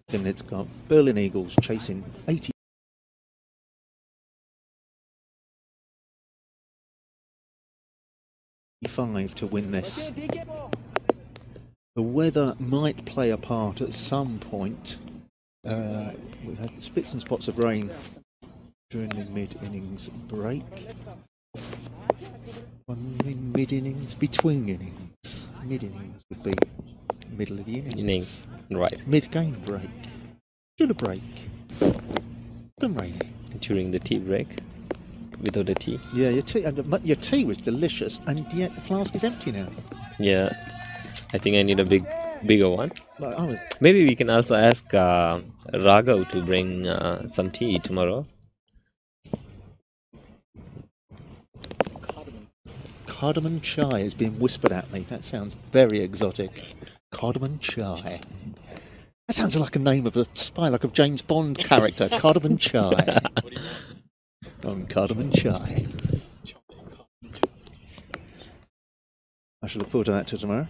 Speaker 1: Then it's got Berlin Eagles chasing 85 to win this. The weather might play a part at some point. We've had spits and spots of rain during the mid-innings break. Mid-innings, between innings. Mid-innings would be middle of the innings.
Speaker 2: Right.
Speaker 1: Mid-game break. During a break. Been raining.
Speaker 2: During the tea break. Without a tea.
Speaker 1: Yeah, your tea was delicious, and yet the flask is empty now.
Speaker 2: Yeah. I think I need a bigger one.
Speaker 1: Like,
Speaker 2: Maybe we can also ask Raghav to bring some tea tomorrow.
Speaker 1: Cardamom chai is being whispered at me. That sounds very exotic. Cardamom chai. That sounds like a name of a spy, like a James Bond character. Cardamom chai. Cardamom chai. I shall look forward to that till tomorrow.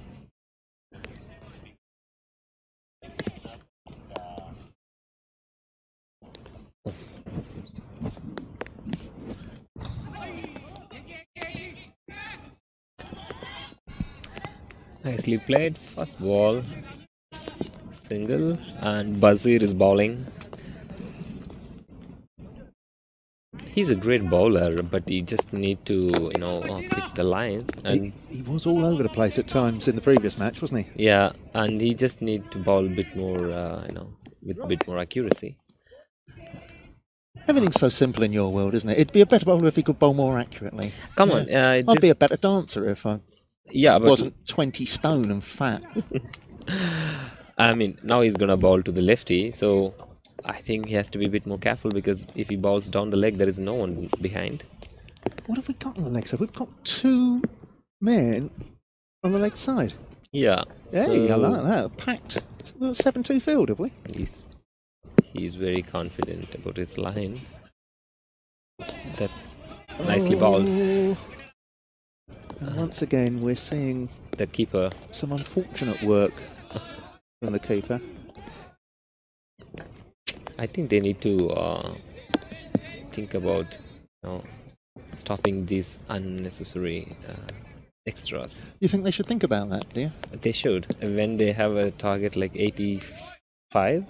Speaker 2: Nicely played. First ball. Single. And Bazir is bowling. He's a great bowler, but he just need to, pick the line. And
Speaker 1: he was all over the place at times in the previous match, wasn't he?
Speaker 2: Yeah, and he just need to bowl a bit more, with a bit more accuracy.
Speaker 1: Everything's so simple in your world, isn't it? It'd be a better bowler if he could bowl more accurately.
Speaker 2: Come on.
Speaker 1: I'd be a better dancer if I wasn't 20 stone and fat.
Speaker 2: I mean, now he's going to bowl to the lefty, so I think he has to be a bit more careful, because if he bowls down the leg, there is no one behind.
Speaker 1: What have we got on the leg side? We've got 2 men on the leg side.
Speaker 2: Yeah.
Speaker 1: Hey, I like that. Packed. 7-2 field, have we?
Speaker 2: He's very confident about his line. That's nicely bowled.
Speaker 1: Once again, we're seeing
Speaker 2: the keeper.
Speaker 1: Some unfortunate work from the keeper.
Speaker 2: I think they need to think about stopping these unnecessary extras.
Speaker 1: You think they should think about that, do you?
Speaker 2: They should. When they have a target like 85,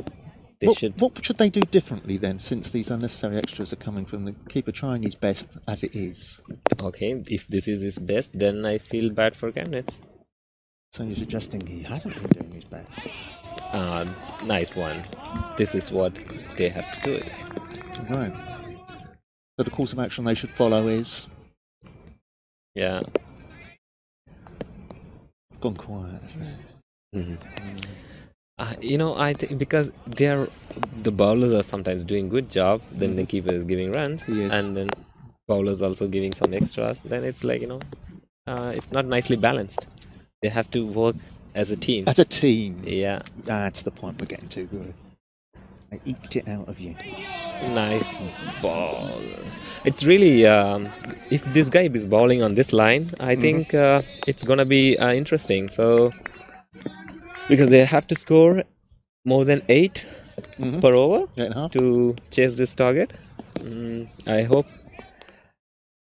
Speaker 1: What should they do differently then, since these unnecessary extras are coming from the keeper trying his best as it is?
Speaker 2: Okay, if this is his best, then I feel bad for Chemnitz.
Speaker 1: So you're suggesting he hasn't been doing his best?
Speaker 2: Nice one. This is what they have to do it.
Speaker 1: Right. So the course of action they should follow is?
Speaker 2: Yeah.
Speaker 1: Gone quiet, hasn't it?
Speaker 2: Mm-hmm. I think because the bowlers are sometimes doing good job, then the keeper is giving runs, and then bowlers also giving some extras. Then it's like it's not nicely balanced. They have to work as a team.
Speaker 1: As a team.
Speaker 2: Yeah.
Speaker 1: That's the point we're getting to. Really. I eked it out of you.
Speaker 2: Nice ball. It's really if this guy is bowling on this line, I think it's gonna be interesting. So. Because they have to score more than 8 per over to chase this target. I hope.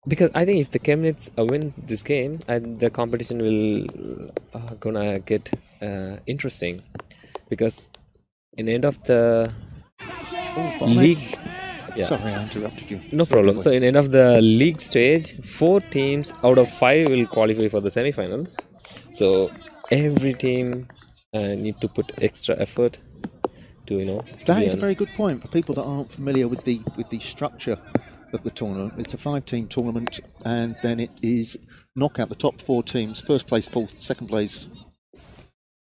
Speaker 2: Because I think if the Chemnitz win this game, the competition will gonna get interesting. Because in the end of the league...
Speaker 1: Yeah. Sorry, I interrupted you.
Speaker 2: No problem. So in the end of the league stage, 4 teams out of 5 will qualify for the semi-finals. So every team... need to put extra effort to,
Speaker 1: That is a very good point for people that aren't familiar with the structure of the tournament. It's a 5-team tournament, and then it is knockout. The top 4 teams: first place, fourth, second place,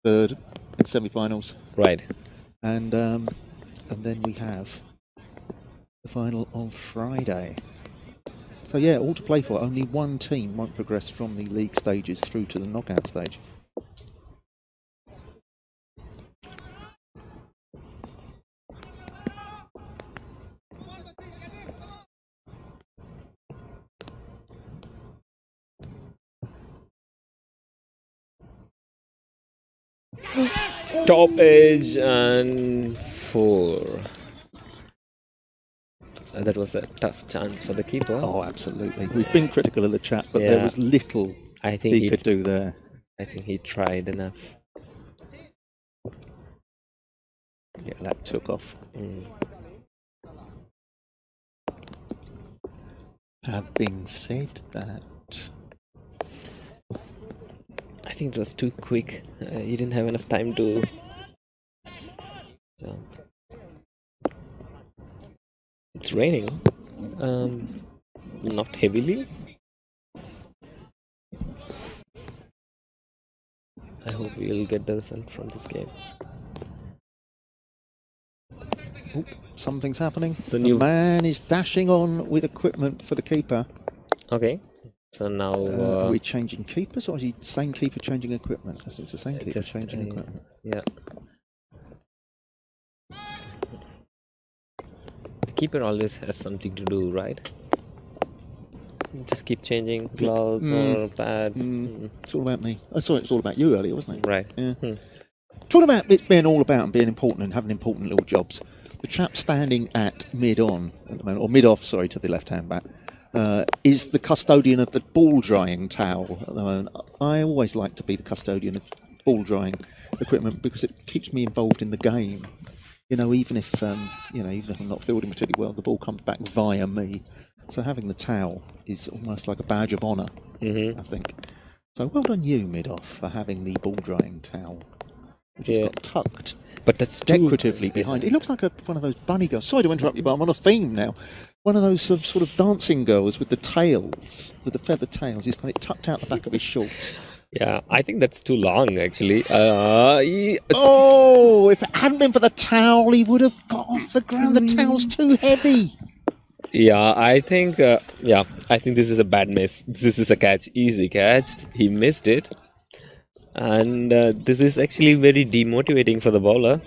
Speaker 1: third, in semi-finals.
Speaker 2: Right.
Speaker 1: And then we have the final on Friday. So yeah, all to play for. Only one team won't progress from the league stages through to the knockout stage.
Speaker 2: Top edge and 4. That was a tough chance for the keeper.
Speaker 1: Oh, absolutely. We've been critical of the chap, but
Speaker 2: Yeah.
Speaker 1: there was little
Speaker 2: I think
Speaker 1: he could do there.
Speaker 2: I think he tried enough.
Speaker 1: Yeah, that took off. Having said that,
Speaker 2: I think it was too quick. He didn't have enough time to jump. It's raining. Not heavily. I hope we'll get the result from this game.
Speaker 1: oh, something's happening.
Speaker 2: So
Speaker 1: The man is dashing on with equipment for the keeper.
Speaker 2: Okay. So now
Speaker 1: Are we changing keepers, or is he same keeper changing equipment? I think it's the same keeper
Speaker 2: just,
Speaker 1: changing equipment.
Speaker 2: yeah. The keeper always has something to do, right? Just keep changing gloves or pads.
Speaker 1: It's all about me. I saw it was all about you earlier, wasn't it?
Speaker 2: Right.
Speaker 1: Yeah. Talking about it being all about and being important and having important little jobs. The chap standing at mid-on at the moment, or mid-off, sorry, to the left-hand back, is the custodian of the ball drying towel at the moment. I always like to be the custodian of ball drying equipment because it keeps me involved in the game. Even if even if I'm not fielding particularly well, the ball comes back via me. So having the towel is almost like a badge of honour, I think. So well done you, mid-off, for having the ball drying towel, which has got tucked
Speaker 2: But that's
Speaker 1: decoratively behind. It looks like one of those bunny girls. Sorry to interrupt you, but I'm on a theme now. One of those sort of dancing girls with the tails, with the feather tails. He's got it tucked out the back of his shorts.
Speaker 2: Yeah, I think that's too long, actually.
Speaker 1: Oh, if it hadn't been for the towel, he would have got off the ground. The towel's too heavy.
Speaker 2: Yeah, I think this is a bad miss. This is a catch, easy catch. He missed it. And this is actually very demotivating for the bowler.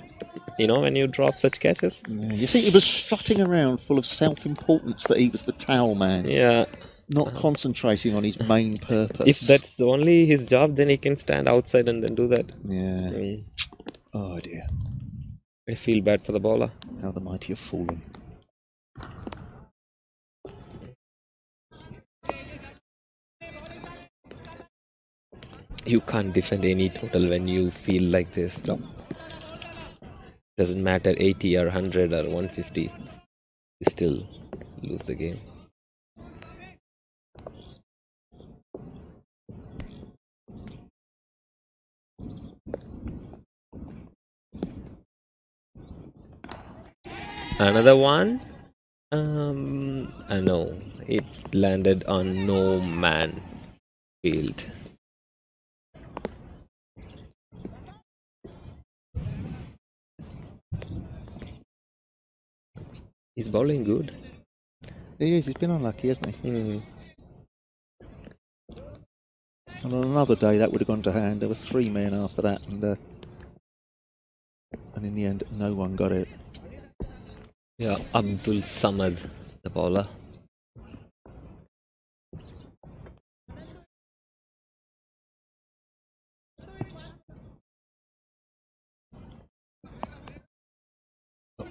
Speaker 2: When you drop such catches.
Speaker 1: Yeah, you see, he was strutting around full of self-importance that he was the towel man.
Speaker 2: Yeah.
Speaker 1: Not concentrating on his main purpose.
Speaker 2: If that's only his job, then he can stand outside and then do that.
Speaker 1: Yeah. Oh dear.
Speaker 2: I feel bad for the bowler.
Speaker 1: How the mighty have fallen.
Speaker 2: You can't defend any total when you feel like this.
Speaker 1: No.
Speaker 2: Doesn't matter 80 or 100 or 150. You still lose the game. Another one. No, it landed on no man field. He's bowling good.
Speaker 1: He is. He's been unlucky, hasn't he? And on another day, that would have gone to hand. There were 3 men after that, and in the end, no one got it.
Speaker 2: Yeah, Abdul Samad, the bowler.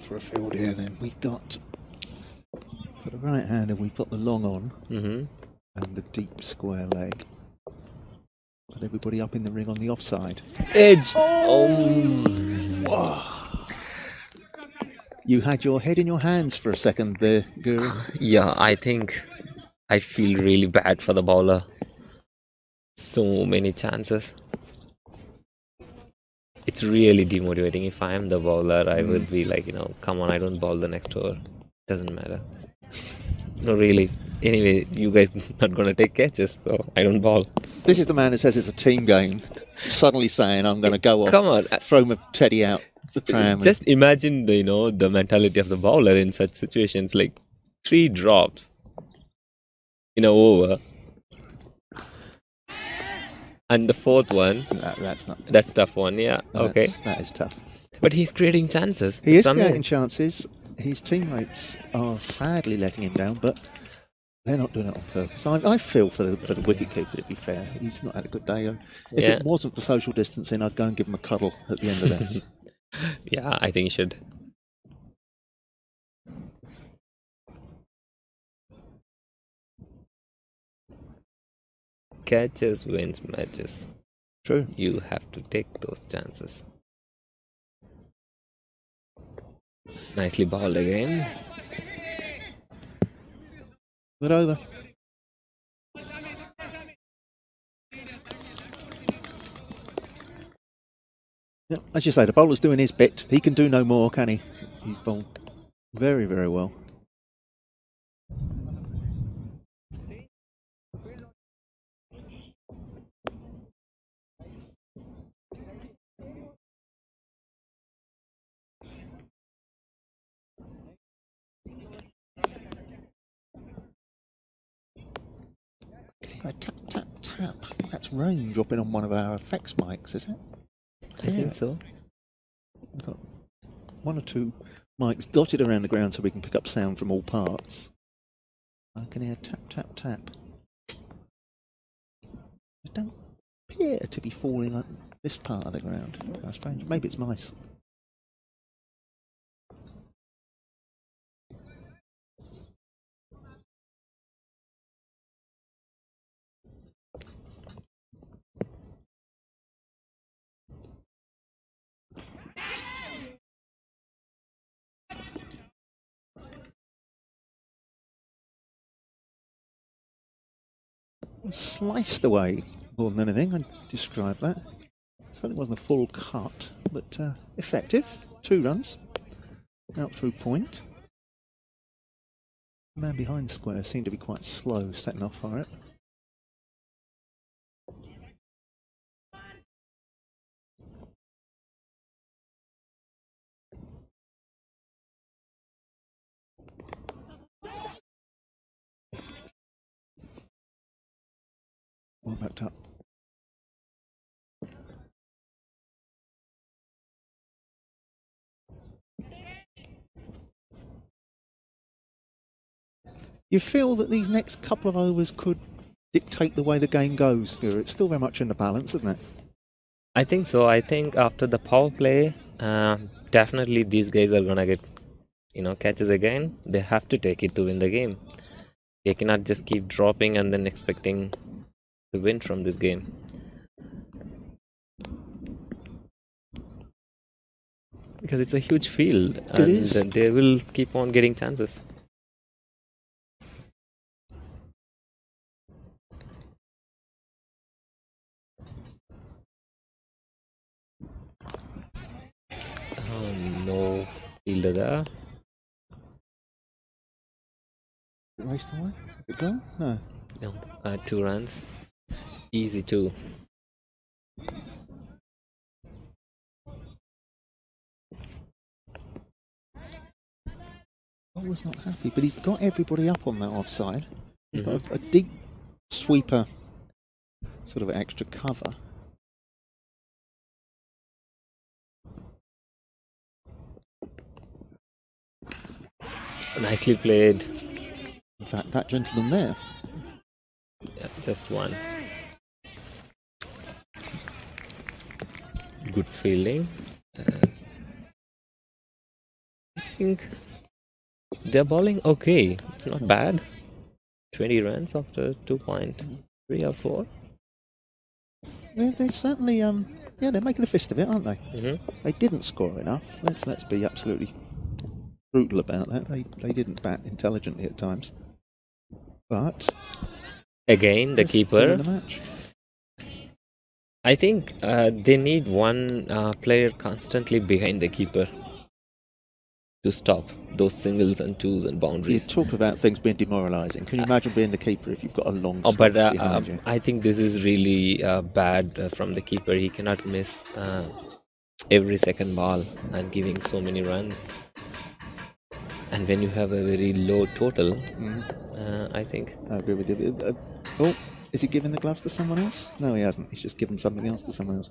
Speaker 1: For a field here, then we've got for the right-hander, we've got the long on and the deep square leg. But everybody up in the ring on the offside.
Speaker 2: Edge.
Speaker 1: You had your head in your hands for a second there, Guru.
Speaker 2: Yeah, I think I feel really bad for the bowler. So many chances. it's really demotivating. If I am the bowler, I would be like, come on, I don't bowl the next over. Doesn't matter. No, really. Anyway, you guys not gonna take catches, so I don't bowl.
Speaker 1: This is the man who says it's a team game, suddenly saying I'm going to go off,
Speaker 2: Come on,
Speaker 1: throw my teddy out the pram.
Speaker 2: just imagine the mentality of the bowler in such situations. Like 3 drops in an over, and the 4th one. That's tough one. Yeah. Okay.
Speaker 1: That is tough.
Speaker 2: But he's creating chances.
Speaker 1: He is creating chances. His teammates are sadly letting him down, but they're not doing it on purpose. I feel for the wicketkeeper, to be fair. He's not had a good day. If it wasn't for social distancing, I'd go and give him a cuddle at the end of this.
Speaker 2: Yeah, I think you should. Catches wins matches.
Speaker 1: True.
Speaker 2: You have to take those chances. Nicely bowled again.
Speaker 1: Good over. Yeah, as you say, the bowler's doing his bit. He can do no more, can he? He's bowled very, very well. Tap, tap, tap. I think that's rain dropping on one of our effects mics, is it?
Speaker 2: I think so.
Speaker 1: We've got 1 or 2 mics dotted around the ground so we can pick up sound from all parts. I can hear tap, tap, tap. They don't appear to be falling on this part of the ground. How strange. Maybe it's mice. Sliced away more than anything. I described that. Certainly wasn't a full cut, but effective. 2 runs. Out through point. The man behind the square seemed to be quite slow setting off for it. All backed up. You feel that these next couple of overs could dictate the way the game goes, Guru? It's still very much in the balance, isn't it?
Speaker 2: I think so. I think after the power play, definitely these guys are gonna get, catches again. They have to take it to win the game. They cannot just keep dropping and then expecting to win from this game. Because it's a huge field, and they will keep on getting chances. No fielder there.
Speaker 1: Raced away? Is it gone? No.
Speaker 2: No, 2 runs. Easy 2.
Speaker 1: I was not happy, but he's got everybody up on that offside. He's got a deep sweeper, sort of extra cover.
Speaker 2: Nicely played.
Speaker 1: In fact, that gentleman there.
Speaker 2: Yeah, just 1. Good fielding. I think they're bowling okay. Not bad. 20 runs after 2.3 or 4.
Speaker 1: They certainly, they're making a fist of it, aren't they?
Speaker 2: Mm-hmm.
Speaker 1: They didn't score enough. Let's be absolutely brutal about that. They didn't bat intelligently at times. But
Speaker 2: again, the keeper.
Speaker 1: The match.
Speaker 2: I think they need one player constantly behind the keeper to stop those singles and twos and
Speaker 1: You
Speaker 2: boundaries.
Speaker 1: talk about things being demoralising. Can you imagine being the keeper if you've got a long
Speaker 2: Oh,
Speaker 1: stick
Speaker 2: but
Speaker 1: behind you?
Speaker 2: I think this is really bad from the keeper. He cannot miss every second ball and giving so many runs. And when you have a very low total, I think.
Speaker 1: I agree with you. Oh, is he giving the gloves to someone else? No, he hasn't. He's just given something else to someone else.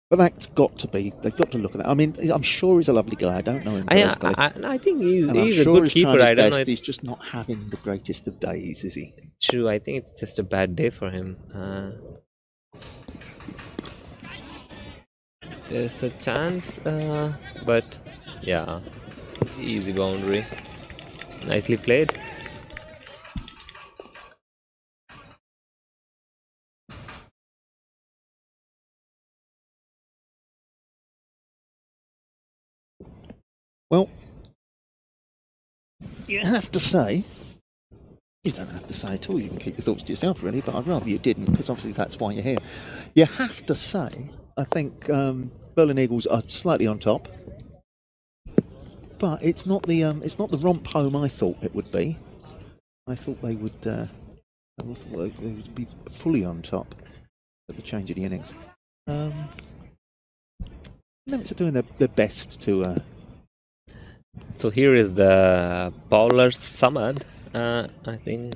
Speaker 1: But that's got to be, they've got to look at that. I mean, I'm sure he's a lovely guy. I don't know him personally.
Speaker 2: I think he's
Speaker 1: and I'm
Speaker 2: a
Speaker 1: sure
Speaker 2: good
Speaker 1: he's
Speaker 2: keeper.
Speaker 1: trying his
Speaker 2: I don't
Speaker 1: best.
Speaker 2: know.
Speaker 1: He's just not having the greatest of days, is he?
Speaker 2: True. I think it's just a bad day for him. There's a chance, but yeah, easy boundary. Nicely played.
Speaker 1: Well, you have to say, you don't have to say at all, you can keep your thoughts to yourself really, but I'd rather you didn't, because obviously that's why you're here. You have to say, I think Berlin Eagles are slightly on top, but it's not the romp home I thought it would be. I thought they would be fully on top at the change of the innings. Limits are doing their best to...
Speaker 2: So here is the bowler Samad. I think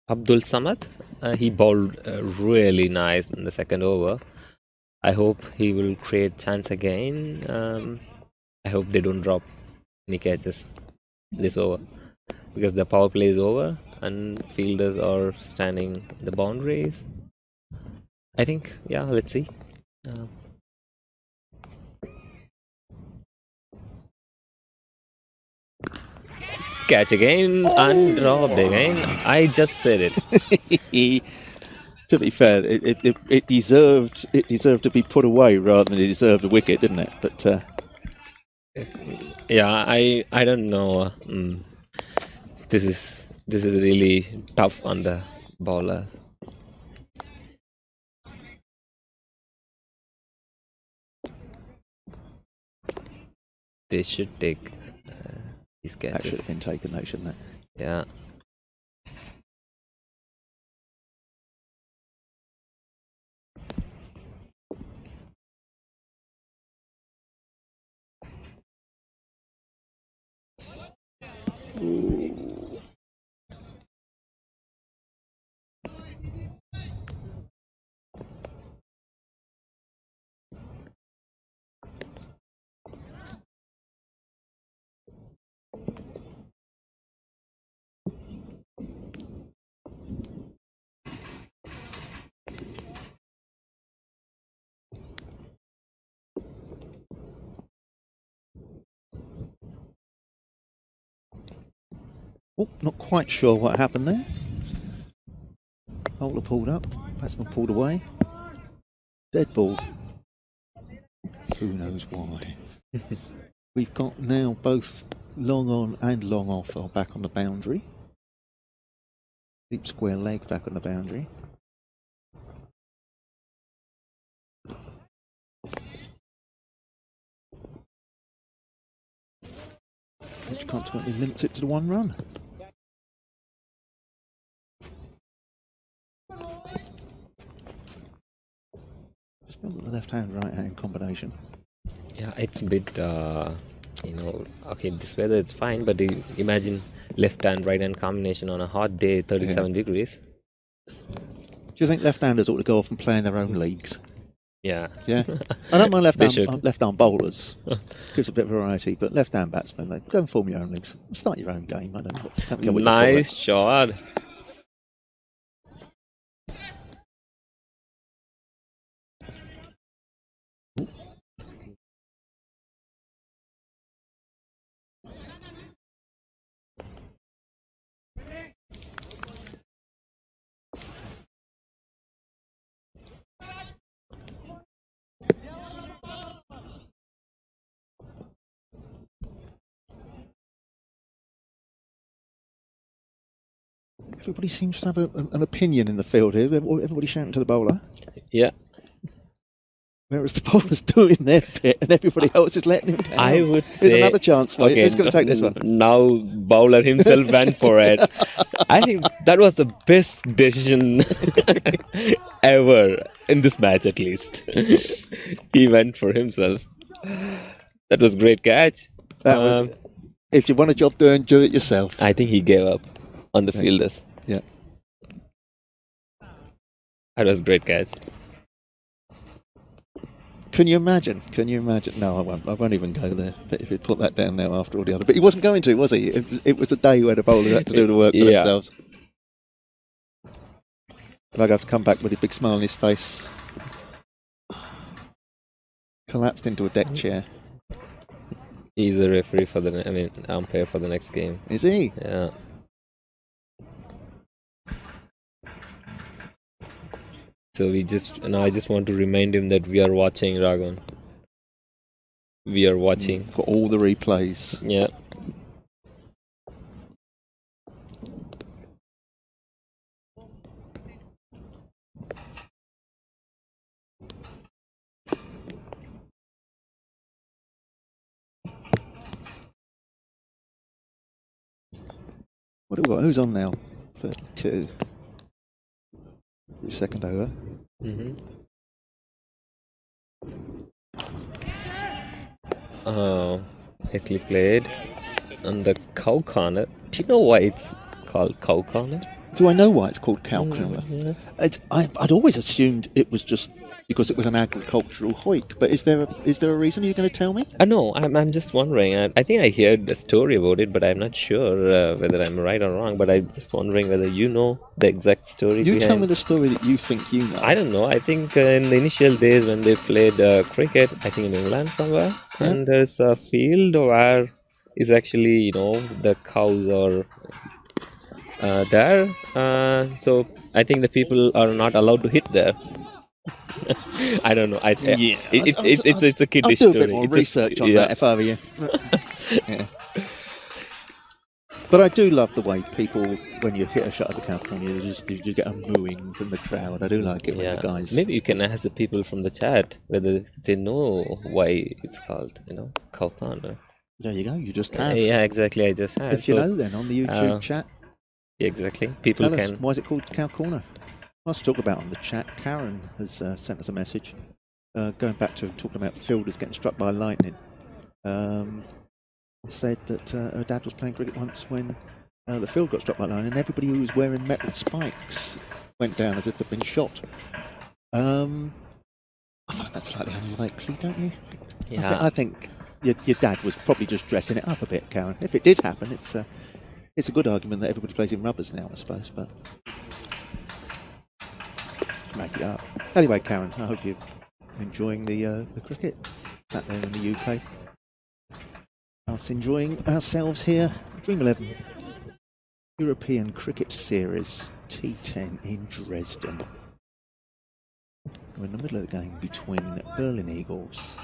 Speaker 2: Abdul Samad. He bowled really nice in the second over. I hope he will create chance again. I hope they don't drop any catches this over, because the power play is over and fielders are standing the boundaries. I think, yeah, let's see. Catch again, undropped again. I just said it.
Speaker 1: To be fair, it deserved to be put away rather than it deserved a wicket, didn't it? But
Speaker 2: yeah, I don't know. This is really tough on the bowler. They should take these
Speaker 1: that should
Speaker 2: catches.
Speaker 1: have been taken, though, shouldn't it?
Speaker 2: Yeah.
Speaker 1: Oh, not quite sure what happened there. Bowler pulled up, batsman pulled away. Dead ball. Who knows why? We've got now both long on and long off are back on the boundary. Deep square leg back on the boundary. Which consequently limits it to the 1 run. Still got the left-hand, right-hand combination.
Speaker 2: Yeah, it's a bit, okay, this weather it's fine, but imagine left hand, right hand combination on a hot day, 37 degrees.
Speaker 1: Do you think left-handers ought to go off and play in their own leagues?
Speaker 2: Yeah.
Speaker 1: Yeah? I don't mind
Speaker 2: They
Speaker 1: left-arm bowlers. Gives a bit of variety, but left-hand batsmen, go and form your own leagues. Start your own game. I don't care what you call
Speaker 2: Nice
Speaker 1: it.
Speaker 2: shot.
Speaker 1: Everybody seems to have an opinion in the field here. Everybody shouting to the bowler.
Speaker 2: Yeah.
Speaker 1: Whereas the bowler's doing their bit and everybody else is letting him down.
Speaker 2: I would say...
Speaker 1: There's another chance for you. Who's going to take this one?
Speaker 2: Now bowler himself went for it. I think that was the best decision ever in this match, at least. He went for himself. That was great catch.
Speaker 1: That was. If you want a job doing, do it yourself.
Speaker 2: I think he gave up on the fielders.
Speaker 1: Yeah.
Speaker 2: That was great catch.
Speaker 1: Can you imagine? No, I won't. I won't even go there. But if you put that down now after all the other, but he wasn't going to, was he? It was a day where the bowlers had to do the work for themselves. Raghav's come back with a big smile on his face. Collapsed into a deck chair.
Speaker 2: He's a referee for umpire for the next game.
Speaker 1: Is he?
Speaker 2: Yeah. So I just want to remind him that we are watching, Raghavan. We are watching.
Speaker 1: For all the replays.
Speaker 2: Yeah.
Speaker 1: What have we got? Who's on now? 32. Second over.
Speaker 2: Nicely played. On the cow corner. Do you know why it's called cow corner?
Speaker 1: Do I know why it's called cow corner?
Speaker 2: Yeah.
Speaker 1: I'd always assumed it was just because it was an agricultural hoik. But is there a reason? Are you going to tell me?
Speaker 2: No, I'm just wondering. I think I heard a story about it, but I'm not sure whether I'm right or wrong. But I'm just wondering whether you know the exact story.
Speaker 1: You tell me the story that you think you know.
Speaker 2: I don't know. I think in the initial days when they played cricket, I think in England somewhere, and there's a field where is actually the cows are there. So I think the people are not allowed to hit there. I don't know. It's a kiddish
Speaker 1: I'll do
Speaker 2: story.
Speaker 1: a bit more research on that if I were you. Yeah. But I do love the way people, when you hit a shot at the cow corner, you get a mooing from the crowd. I do like it when the guys.
Speaker 2: Maybe you can ask the people from the chat whether they know why it's called, cow corner.
Speaker 1: There you go. You just have.
Speaker 2: Yeah, exactly. I just have.
Speaker 1: If you know, then on the YouTube chat.
Speaker 2: Exactly. People
Speaker 1: Tell
Speaker 2: can.
Speaker 1: us, why is it called cow corner? Let's talk about on the chat. Karen has sent us a message going back to talking about fielders getting struck by lightning. Said that her dad was playing cricket once when the field got struck by lightning and everybody who was wearing metal spikes went down as if they'd been shot. I find that slightly unlikely, don't you?
Speaker 2: Yeah.
Speaker 1: I think your dad was probably just dressing it up a bit, Karen. If it did happen, it's a good argument that everybody plays in rubbers now, I suppose, but make it up. Anyway, Karen, I hope you're enjoying the cricket out there in the UK. Us enjoying ourselves here. Dream 11 European Cricket Series T10 in Dresden. We're in the middle of the game between Berlin Eagles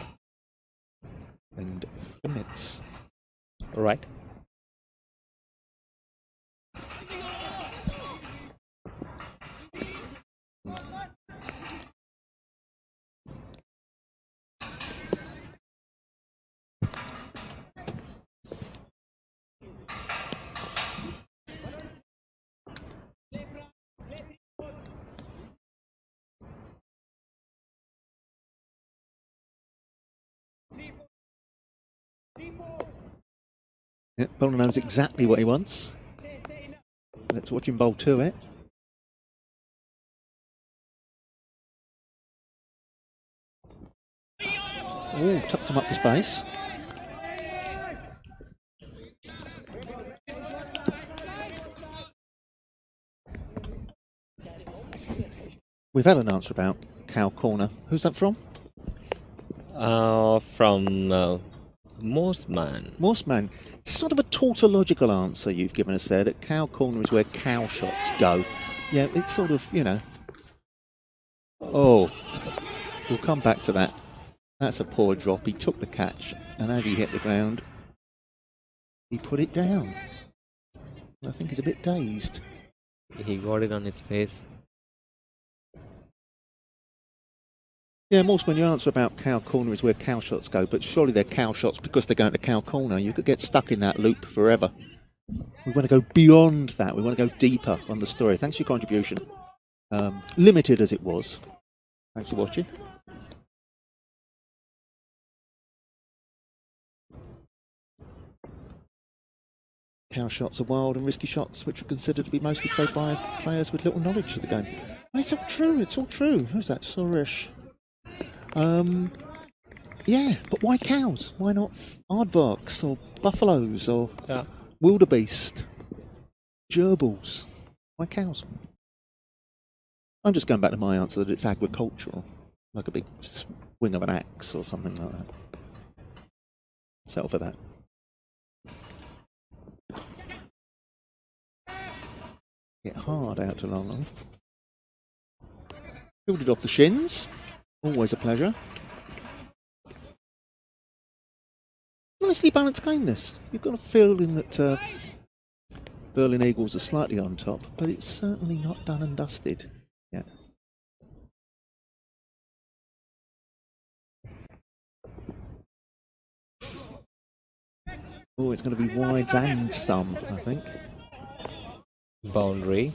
Speaker 1: and Chemnitz.
Speaker 2: Right.
Speaker 1: Yeah, bowler knows exactly what he wants. Let's watch him bowl to it. Oh, tucked him up for space. We've had an answer about cow corner. Who's that from?
Speaker 2: From Morseman.
Speaker 1: Morseman. It's sort of a tautological answer you've given us there, that cow corner is where cow shots go. Yeah, it's sort of, Oh, we'll come back to that. That's a poor drop. He took the catch, and as he hit the ground, he put it down. I think he's a bit dazed.
Speaker 2: He got it on his face.
Speaker 1: Yeah, Morseman, your answer about cow corner is where cow shots go, but surely they're cow shots because they're going to cow corner. You could get stuck in that loop forever. We want to go beyond that. We want to go deeper on the story. Thanks for your contribution. Limited as it was. Thanks for watching. Cow shots are wild and risky shots, which are considered to be mostly played by players with little knowledge of the game. And it's all true. It's all true. Who's that? Suresh. Yeah, but why cows? Why not aardvarks or buffaloes or wildebeest, gerbils? Why cows? I'm just going back to my answer that it's agricultural, like a big swing of an axe or something like that. Settle for that. Get hard out to long. Fielded off the shins. Always a pleasure. Nicely balanced game, this. You've got a feeling that Berlin Eagles are slightly on top, but it's certainly not done and dusted yet. Oh, it's going to be wides and some, I think.
Speaker 2: Boundary.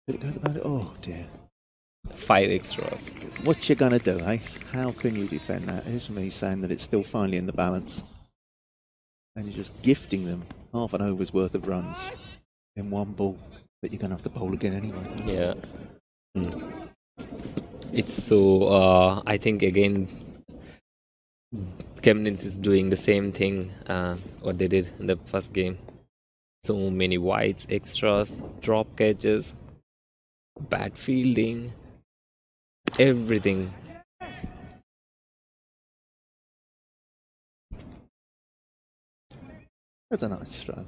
Speaker 1: Did it go to the boundary? Oh dear.
Speaker 2: 5 extras.
Speaker 1: What you gonna do, eh? How can you defend that? Here's me saying that it's still finally in the balance. And you're just gifting them half an over's worth of runs in one ball that you're gonna have to bowl again anyway.
Speaker 2: Yeah. It's so, I think again, Chemnitz is doing the same thing what they did in the first game. So many wides, extras, drop catches, bad fielding, everything.
Speaker 1: That's a nice throw.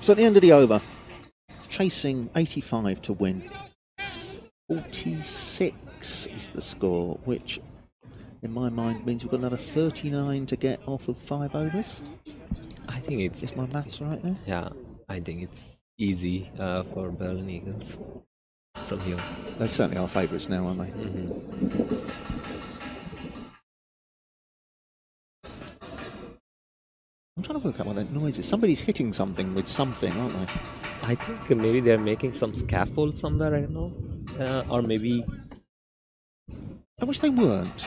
Speaker 1: So at the end of the over, chasing 85 to win. 46 is the score, which in my mind means we've got another 39 to get off of 5 overs.
Speaker 2: I think it's...
Speaker 1: Is my maths right there?
Speaker 2: Yeah, I think it's easy for Berlin Eagles from here.
Speaker 1: They certainly are favourites now, aren't they?
Speaker 2: Mm-hmm.
Speaker 1: I'm trying to work out what that noise is. Somebody's hitting something with something, aren't they?
Speaker 2: I think maybe they're making some scaffold somewhere, I don't know. Or maybe...
Speaker 1: I wish they weren't.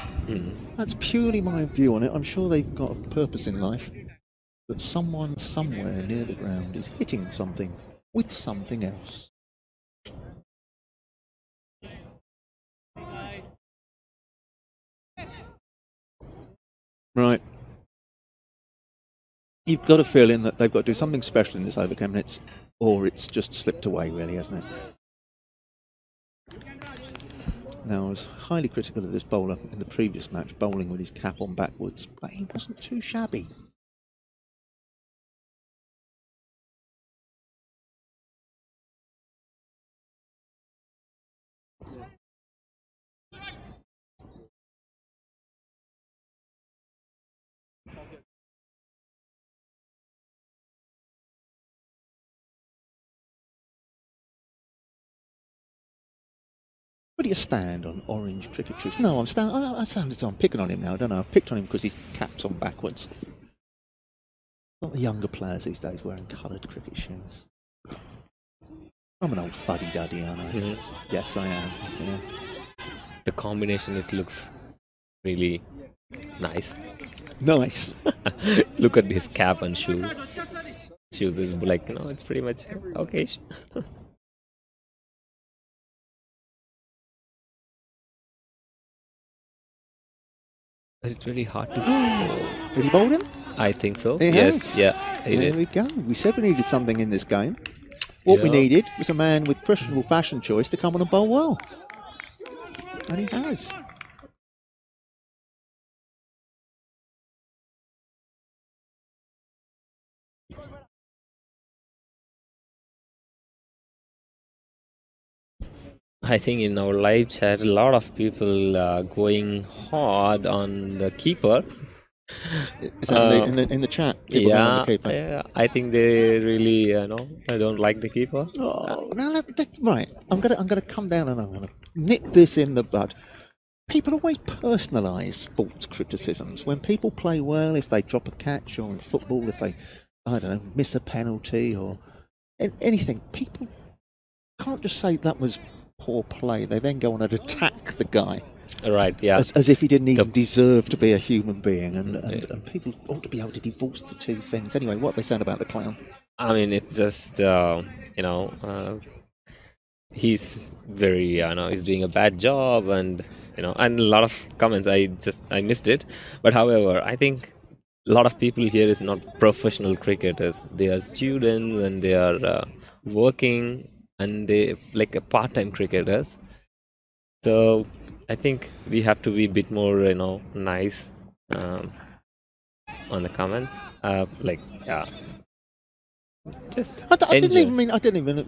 Speaker 1: That's purely my view on it. I'm sure they've got a purpose in life. But someone somewhere near the ground is hitting something with something else. Right. You've got a feeling that they've got to do something special in this over Chemnitz, or it's just slipped away, really, hasn't it? Now, I was highly critical of this bowler in the previous match, bowling with his cap on backwards, but he wasn't too shabby. Where do you stand on orange cricket shoes? No, I'm picking on him now. I don't know. I've picked on him because his cap's on backwards. Not the younger players these days wearing coloured cricket shoes. I'm an old fuddy-duddy, aren't I?
Speaker 2: Mm-hmm.
Speaker 1: Yes, I am. Yeah.
Speaker 2: The combination looks really nice.
Speaker 1: Nice.
Speaker 2: Look at his cap and shoes. Shoes is like, it's pretty much okay. It's really hard to see.
Speaker 1: Did he bowl him?
Speaker 2: I think so.
Speaker 1: He
Speaker 2: yes,
Speaker 1: has.
Speaker 2: yeah, he
Speaker 1: There
Speaker 2: did.
Speaker 1: we go. We said we needed something in this game. What we
Speaker 2: Yeah.
Speaker 1: needed was a man with questionable fashion choice to come on and bowl well. And he has.
Speaker 2: I think in our live chat, a lot of people going hard on the keeper.
Speaker 1: Is that in the chat? People going on the keeper.
Speaker 2: Yeah, I think they really, I don't like the keeper.
Speaker 1: Oh, no, right. I'm gonna come down and I'm gonna nip this in the bud. People always personalise sports criticisms. When people play well, if they drop a catch, or in football, if they, I don't know, miss a penalty or anything, people can't just say that was poor play. They then go on and attack the guy.
Speaker 2: Right, yeah.
Speaker 1: As if he didn't even deserve to be a human being. And people ought to be able to divorce the two things. Anyway, what are they saying about the clown?
Speaker 2: I mean, it's just, he's very, he's doing a bad job, and and a lot of comments. I missed it. But however, I think a lot of people here is not professional cricketers. They are students, and they are working, and they like a part-time cricketers. So I think we have to be a bit more, nice on the comments. Just
Speaker 1: I didn't even mean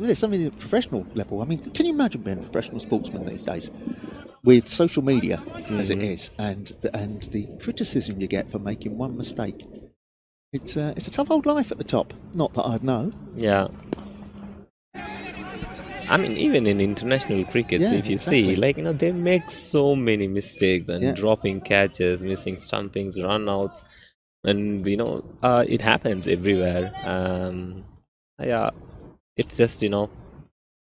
Speaker 1: this. I mean, at a professional level. I mean, can you imagine being a professional sportsman these days with social media as it is, and the criticism you get for making one mistake? It's a tough old life at the top. Not that I'd know.
Speaker 2: Yeah. I mean, even in international cricket, if you see, they make so many mistakes and dropping catches, missing stumpings, run-outs, and it happens everywhere. Yeah, it's just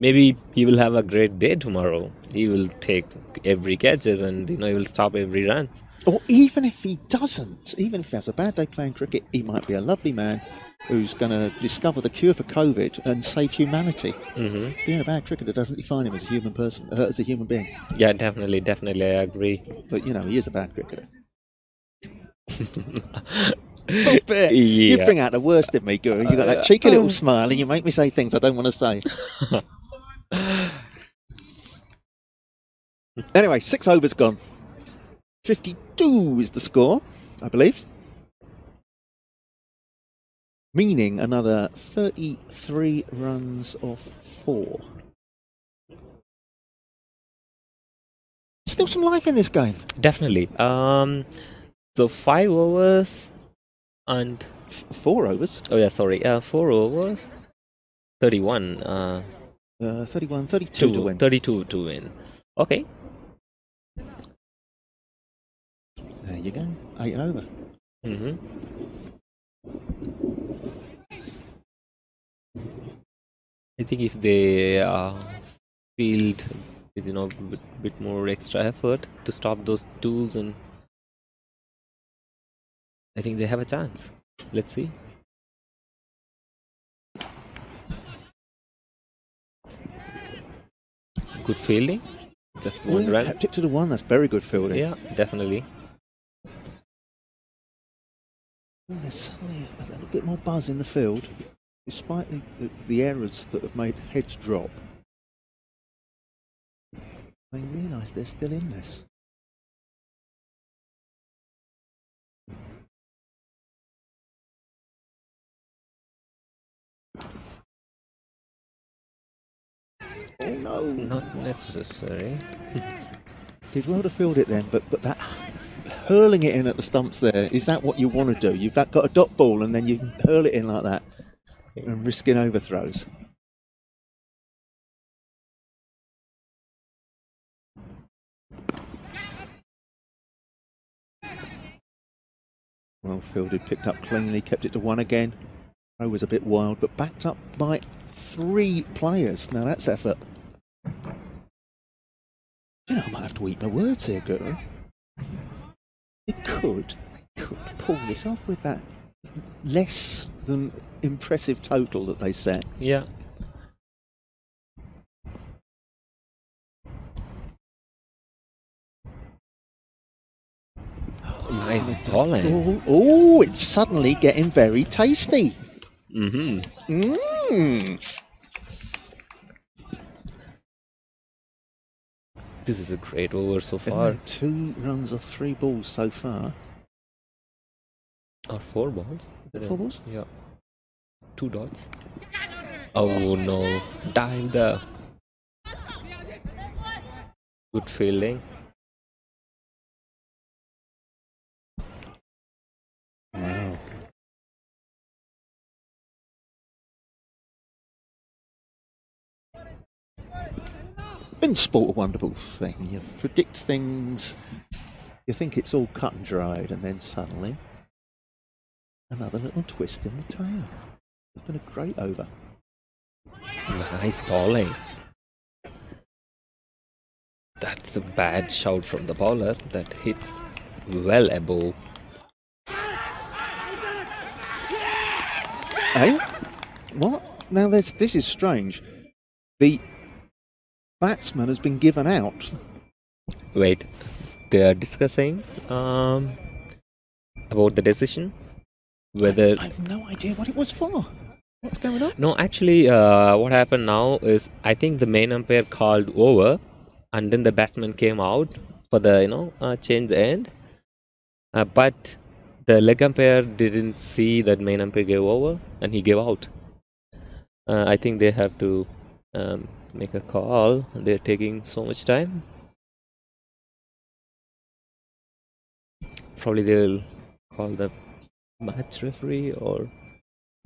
Speaker 2: maybe he will have a great day tomorrow. He will take every catches, and he will stop every run.
Speaker 1: Or even if he doesn't, even if he has a bad day playing cricket, he might be a lovely man who's going to discover the cure for COVID and save humanity. Being a bad cricketer doesn't define him as a human person, as a human being.
Speaker 2: Yeah, definitely, I agree.
Speaker 1: But he is a bad cricketer. Stop it!
Speaker 2: Yeah.
Speaker 1: You bring out the worst in me, Guru. You got that cheeky little smile, and you make me say things I don't want to say. Anyway, 6 overs gone. 52 is the score, I believe. Meaning another 33 runs off 4. Still some life in this game.
Speaker 2: Definitely. So 5 overs and
Speaker 1: 4 overs.
Speaker 2: Oh yeah, sorry. 4 overs. 31.
Speaker 1: 31, 32 to win.
Speaker 2: 32 to win. Okay.
Speaker 1: There you go. 8 over.
Speaker 2: I think if they field with bit more extra effort to stop those tools, and I think they have a chance. Let's see. Good fielding. Just one run.
Speaker 1: Kept it to the 1. That's very good fielding.
Speaker 2: Yeah, definitely.
Speaker 1: There's suddenly a little bit more buzz in the field, despite the errors that have made heads drop. They realise they're still in this. Oh no!
Speaker 2: Not necessary.
Speaker 1: Did well to field it then, but that hurling it in at the stumps there, is that what you want to do? You've got a dot ball and then you hurl it in like that and risking overthrows. Well fielded, picked up cleanly, kept it to 1 again. Throw was a bit wild, but backed up by 3 players. Now that's effort. I might have to eat my words here, Guru. They could pull this off with that less than impressive total that they set.
Speaker 2: Yeah. Nice bowling.
Speaker 1: Oh, it's suddenly getting very tasty.
Speaker 2: This is a great over so far.
Speaker 1: 2 runs off 3 balls so far.
Speaker 2: Or 4 balls?
Speaker 1: 4 balls?
Speaker 2: Yeah. 2 dots. Oh no. Dive there. Good fielding.
Speaker 1: Wow. In sport, a wonderful thing. You predict things, you think it's all cut and dried, and then suddenly another little twist in the tail. It's been a great over.
Speaker 2: Nice bowling. That's a bad shout from the bowler that hits well above.
Speaker 1: Eh? What? Now this is strange. The batsman has been given out.
Speaker 2: Wait, they are discussing about the decision? Whether...
Speaker 1: I have no idea what it was for. What's going on?
Speaker 2: No, actually, what happened now is I think the main umpire called over, and then the batsman came out for the change the end. But the leg umpire didn't see that main umpire gave over, and he gave out. I think they have to make a call. They're taking so much time. Probably they'll call the match referee or...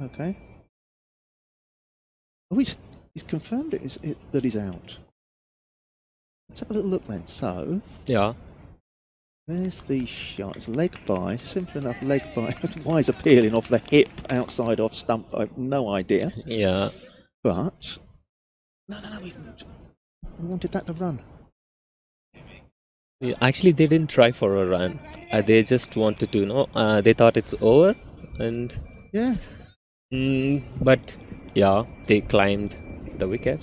Speaker 1: Okay. Oh, he's confirmed that he's out. Let's have a little look then. So,
Speaker 2: Yeah.
Speaker 1: there's the shot. It's leg by. Simple enough, leg by. Why is appealing off the hip outside off stump? I have no idea.
Speaker 2: Yeah.
Speaker 1: But, no, we wanted that to run.
Speaker 2: Yeah, actually, they didn't try for a run. They just wanted to, they thought it's over, and
Speaker 1: Yeah.
Speaker 2: but yeah, they climbed the wicket.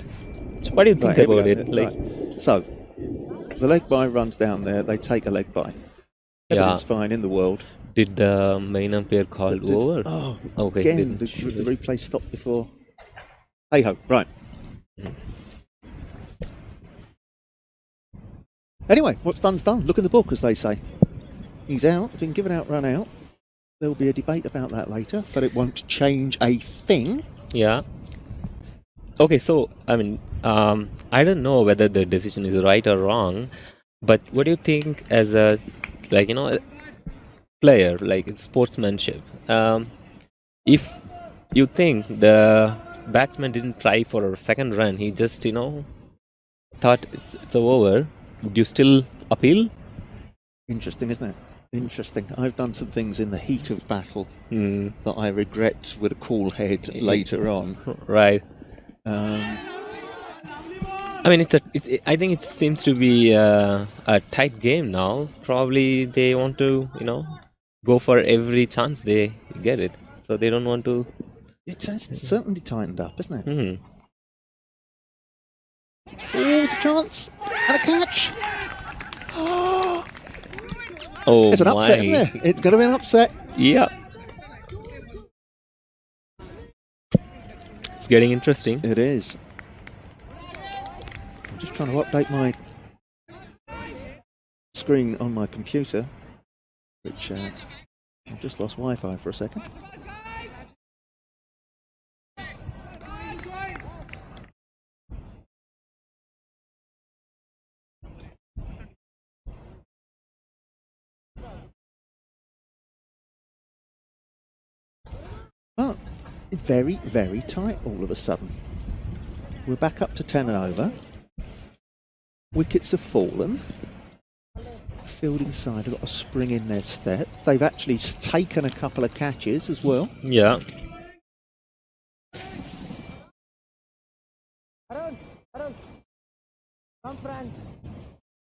Speaker 2: So what do you think
Speaker 1: Right, here we
Speaker 2: about
Speaker 1: go.
Speaker 2: it? Like,
Speaker 1: Right. So, the leg by runs down there. They take a leg by. Everything's fine in the world.
Speaker 2: did the main umpire call over?
Speaker 1: Oh,
Speaker 2: Okay,
Speaker 1: again,
Speaker 2: didn't
Speaker 1: the
Speaker 2: shoot it.
Speaker 1: replay stopped before. Hey ho, right. Anyway, what's done's done. Look in the book, as they say. He's out, been given out, run out. There will be a debate about that later, but it won't change a thing.
Speaker 2: Yeah. Okay, so I mean, I don't know whether the decision is right or wrong, but what do you think as a player, like it's sportsmanship? If you think the batsman didn't try for a second run, he just thought it's over, would you still appeal?
Speaker 1: Interesting, isn't it? Interesting. I've done some things in the heat of battle
Speaker 2: Hmm.
Speaker 1: that I regret with a cool head later on.
Speaker 2: Right.
Speaker 1: Um,
Speaker 2: I mean, I think it seems to be a tight game now. Probably they want to, go for every chance they get it. So they don't want to.
Speaker 1: it has certainly tightened up, isn't it?
Speaker 2: Hmm.
Speaker 1: Oh, it's a chance and a catch.
Speaker 2: Oh,
Speaker 1: It's an upset, isn't there? It's going to be an upset.
Speaker 2: Yeah. It's getting interesting.
Speaker 1: It is. I'm just trying to update my screen on my computer, which I've just lost Wi-Fi for a second. But very, very tight all of a sudden. We're back up to 10 and over. Wickets have fallen. Fielding side have got a spring in their step. They've actually taken a couple of catches as well.
Speaker 2: Yeah.
Speaker 3: Arun, come front.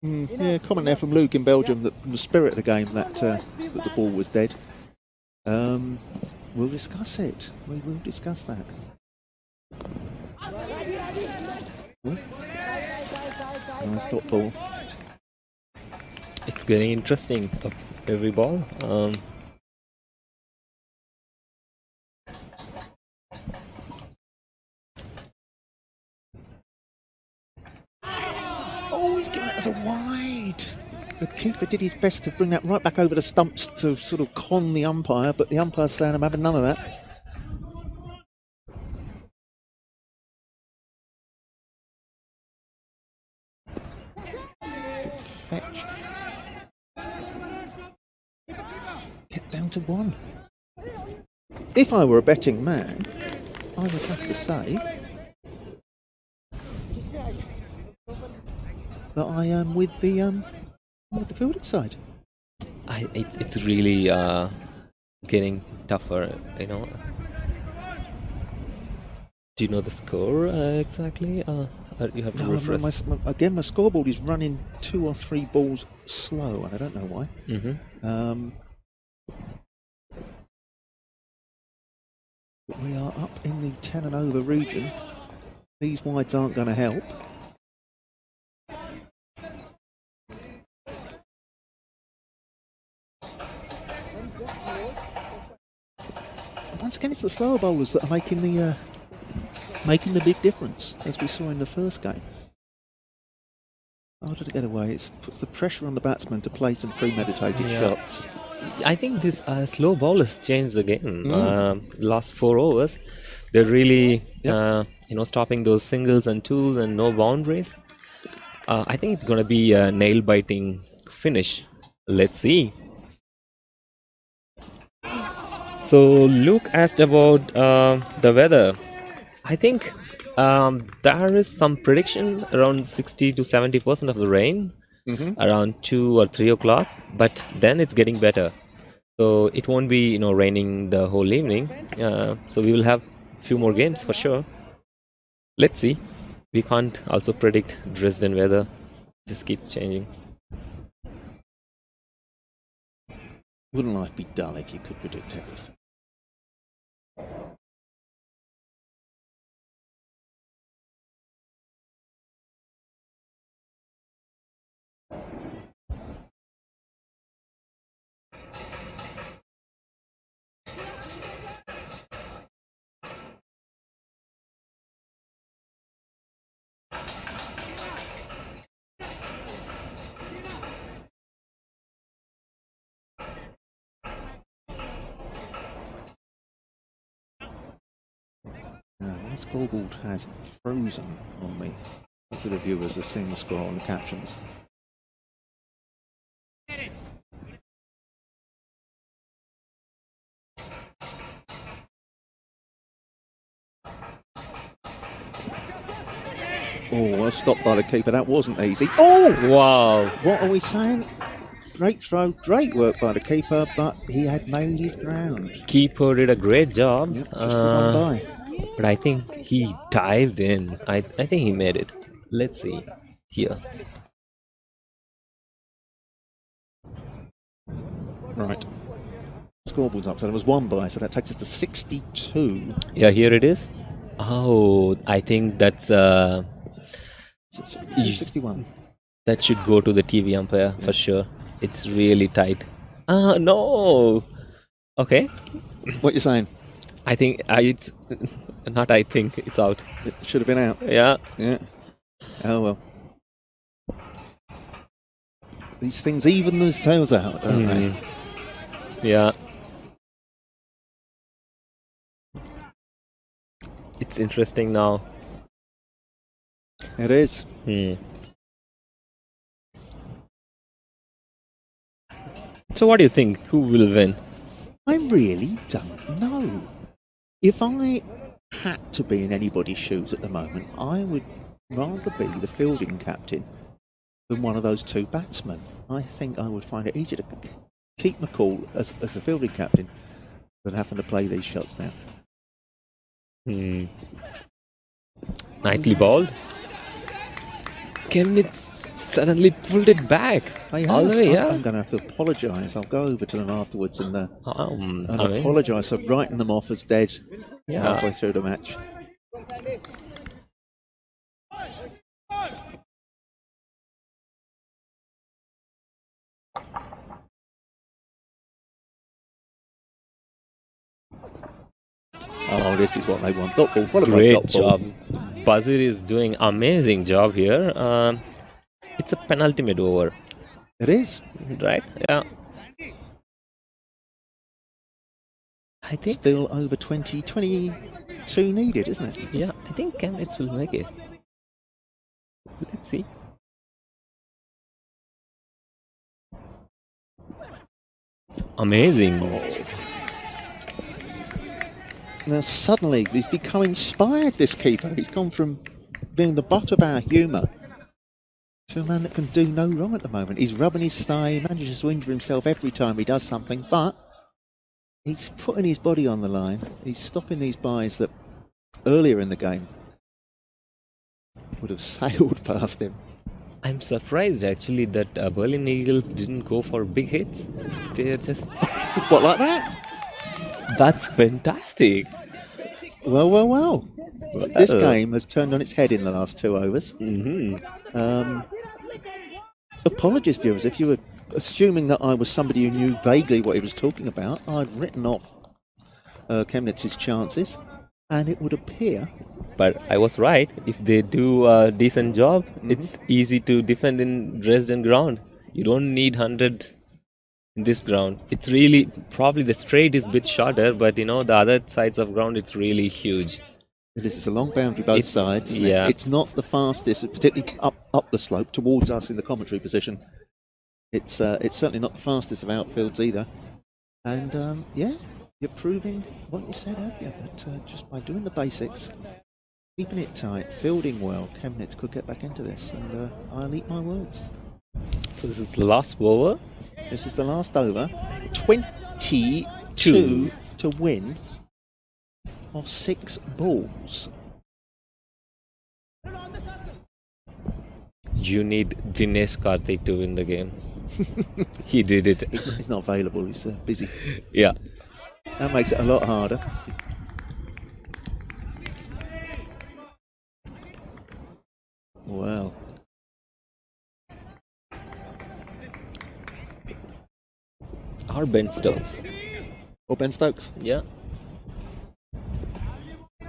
Speaker 1: Yeah, comment there from Luke in Belgium that from the spirit of the game that the ball was dead. We'll discuss it. We will discuss that. Oh. Nice dot ball.
Speaker 2: It's getting interesting. Every ball.
Speaker 1: Oh, he's given it as a wide. The keeper did his best to bring that right back over the stumps to sort of con the umpire, but the umpire's saying I'm having none of that. 6-1. If I were a betting man, I would have to say that I am with the fielding side.
Speaker 2: It's really getting tougher, you know. Do you know the score exactly? Or you have to
Speaker 1: No,
Speaker 2: refresh?
Speaker 1: my scoreboard is running 2 or 3 balls slow, and I don't know why. But we are up in the 10 and over region. These wides aren't going to help. Once again, it's the slower bowlers that are making the big difference, as we saw in the first game. Harder to get away. It puts the pressure on the batsman to play some premeditated shots.
Speaker 2: I think this slow bowlers changed the game. Last 4 overs, they're really stopping those singles and twos and no boundaries. I think it's going to be a nail-biting finish. Let's see. So Luke asked about the weather. I think there is some prediction around 60 to 70% of the rain around 2 or 3 o'clock, but then it's getting better. So it won't be raining the whole evening. So we will have a few more games for sure. Let's see. We can't also predict Dresden weather. It just keeps changing.
Speaker 1: Wouldn't life be dull if you could predict everything? My scoreboard has frozen on me. Hopefully the viewers have seen the score on the captions. Oh, well stopped by the keeper. That wasn't easy. Oh!
Speaker 2: Wow.
Speaker 1: What are we saying? Great throw, great work by the keeper, but he had made his ground.
Speaker 2: Keeper did a great job.
Speaker 1: Yep, just the one by.
Speaker 2: But I think he dived in. I think he made it. Let's see here.
Speaker 1: Right. Scoreboard's up, so there was 1 by, so that takes us to 62.
Speaker 2: Yeah, here it is. Oh, I think that's
Speaker 1: 61.
Speaker 2: That should go to the TV umpire for sure. It's really tight. No. Okay.
Speaker 1: What you saying?
Speaker 2: I think it's not. I think it's out.
Speaker 1: It should have been out.
Speaker 2: Yeah.
Speaker 1: Yeah. Oh well. These things even themselves out, don't they?
Speaker 2: Yeah. It's interesting now.
Speaker 1: It is.
Speaker 2: So what do you think? Who will win?
Speaker 1: I really don't know. If I had to be in anybody's shoes at the moment, I would rather be the fielding captain than one of those 2 batsmen. I think I would find it easier to keep my cool as the fielding captain than having to play these shots now.
Speaker 2: Nicely balled. Chemnitz suddenly pulled it back. All the way, yeah.
Speaker 1: I'm going to have to apologise. I'll go over to them afterwards and
Speaker 2: I mean,
Speaker 1: apologise for writing them off as dead halfway through the match. Oh, this is what they want. Dot ball. What about
Speaker 2: great
Speaker 1: dot ball?
Speaker 2: job. Bazir is doing amazing job here. It's a penultimate over.
Speaker 1: It is.
Speaker 2: Right? Yeah. I think
Speaker 1: Still over 22 needed, isn't it?
Speaker 2: Yeah, I think Chemnitz will make it. Let's see. Amazing.
Speaker 1: Now suddenly he's become inspired, this keeper. He's gone from being the butt of our humour to a man that can do no wrong at the moment. He's rubbing his thigh, he manages to injure himself every time he does something, but he's putting his body on the line. He's stopping these buys that earlier in the game would have sailed past him.
Speaker 2: I'm surprised actually that Berlin Eagles didn't go for big hits. They're just...
Speaker 1: What, like that?
Speaker 2: That's fantastic.
Speaker 1: Well. This game has turned on its head in the last 2 overs. Apologies, viewers, if you were assuming that I was somebody who knew vaguely what he was talking about. I'd written off Chemnitz's chances, and it would appear...
Speaker 2: But I was right. If they do a decent job, it's easy to defend in Dresden ground. You don't need 100 in this ground. It's really, probably the straight is a bit shorter, but the other sides of ground, it's really huge.
Speaker 1: It is. It's a long boundary both sides, isn't it? It's not the fastest, particularly up the slope towards us in the commentary position. It's certainly not the fastest of outfields either. And you're proving what you said earlier, that just by doing the basics, keeping it tight, fielding well, Chemnitz could get back into this, and I'll eat my words.
Speaker 2: So this is the last over?
Speaker 1: This is the last over. 22 to win of 6 balls.
Speaker 2: You need Dinesh Karthik to win the game. He did it.
Speaker 1: He's not available, he's busy.
Speaker 2: Yeah.
Speaker 1: That makes it a lot harder. Well.
Speaker 2: Or Ben Stokes.
Speaker 1: Or Ben Stokes.
Speaker 2: Yeah.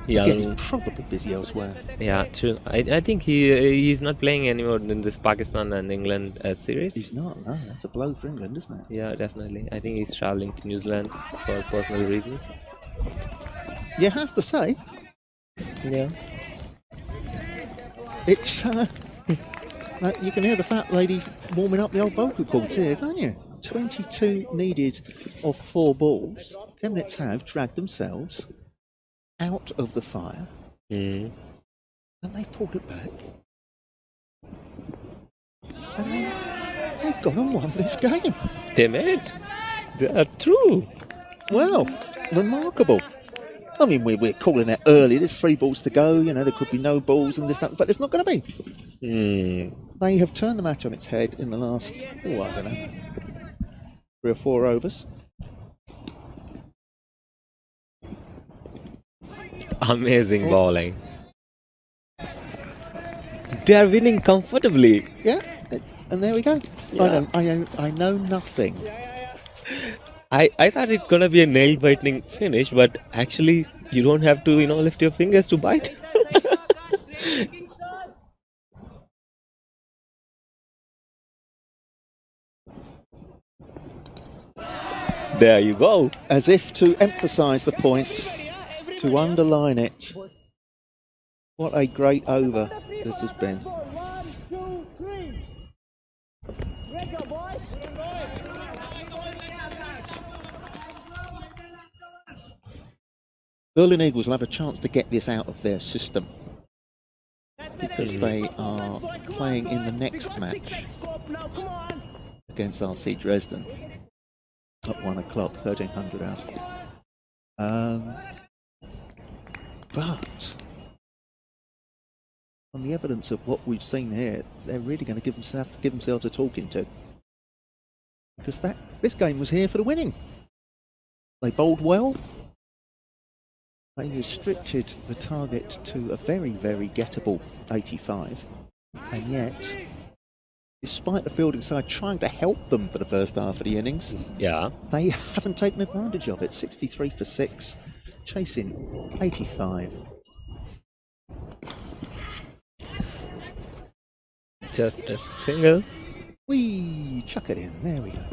Speaker 1: Again, he's probably busy elsewhere.
Speaker 2: Yeah, true. I think he's not playing anymore in this Pakistan and England series.
Speaker 1: He's not, no. That's a blow for England, isn't it?
Speaker 2: Yeah, definitely. I think he's travelling to New Zealand for personal reasons.
Speaker 1: You have to say.
Speaker 2: Yeah.
Speaker 1: It's, you can hear the fat ladies warming up the old vocal cords here, can't you? 22 needed of 4 balls. Chemnitz have dragged themselves out of the fire, and they pulled it back, and then they've gone and won this game.
Speaker 2: They made it. They are true.
Speaker 1: Well, remarkable. I mean, we're calling it early. There's 3 balls to go. There could be no balls and this, that, but it's not going to be. They have turned the match on its head in the last, I don't know, 3 or 4 overs.
Speaker 2: Amazing bowling. They are winning comfortably.
Speaker 1: Yeah, and there we go.
Speaker 2: Yeah.
Speaker 1: I know nothing.
Speaker 2: I thought it's gonna be a nail-biting finish, but actually you don't have to, lift your fingers to bite. There you go.
Speaker 1: As if to emphasise the point, to underline it. What a great over this has been.
Speaker 3: 1, 2, 3. Great job, boys.
Speaker 1: Berlin Eagles will have a chance to get this out of their system, because they are playing in the next match against RC Dresden at 1 o'clock, 1300 hours. But on the evidence of what we've seen here, they're really going to give themselves a talking to, because this game was here for the winning. They bowled well. They restricted the target to a very, very gettable 85, and yet, despite the fielding side trying to help them for the first half of the innings, they haven't taken advantage of it. 63 for 6, chasing 85.
Speaker 2: Just a single.
Speaker 1: We chuck it in. There we go.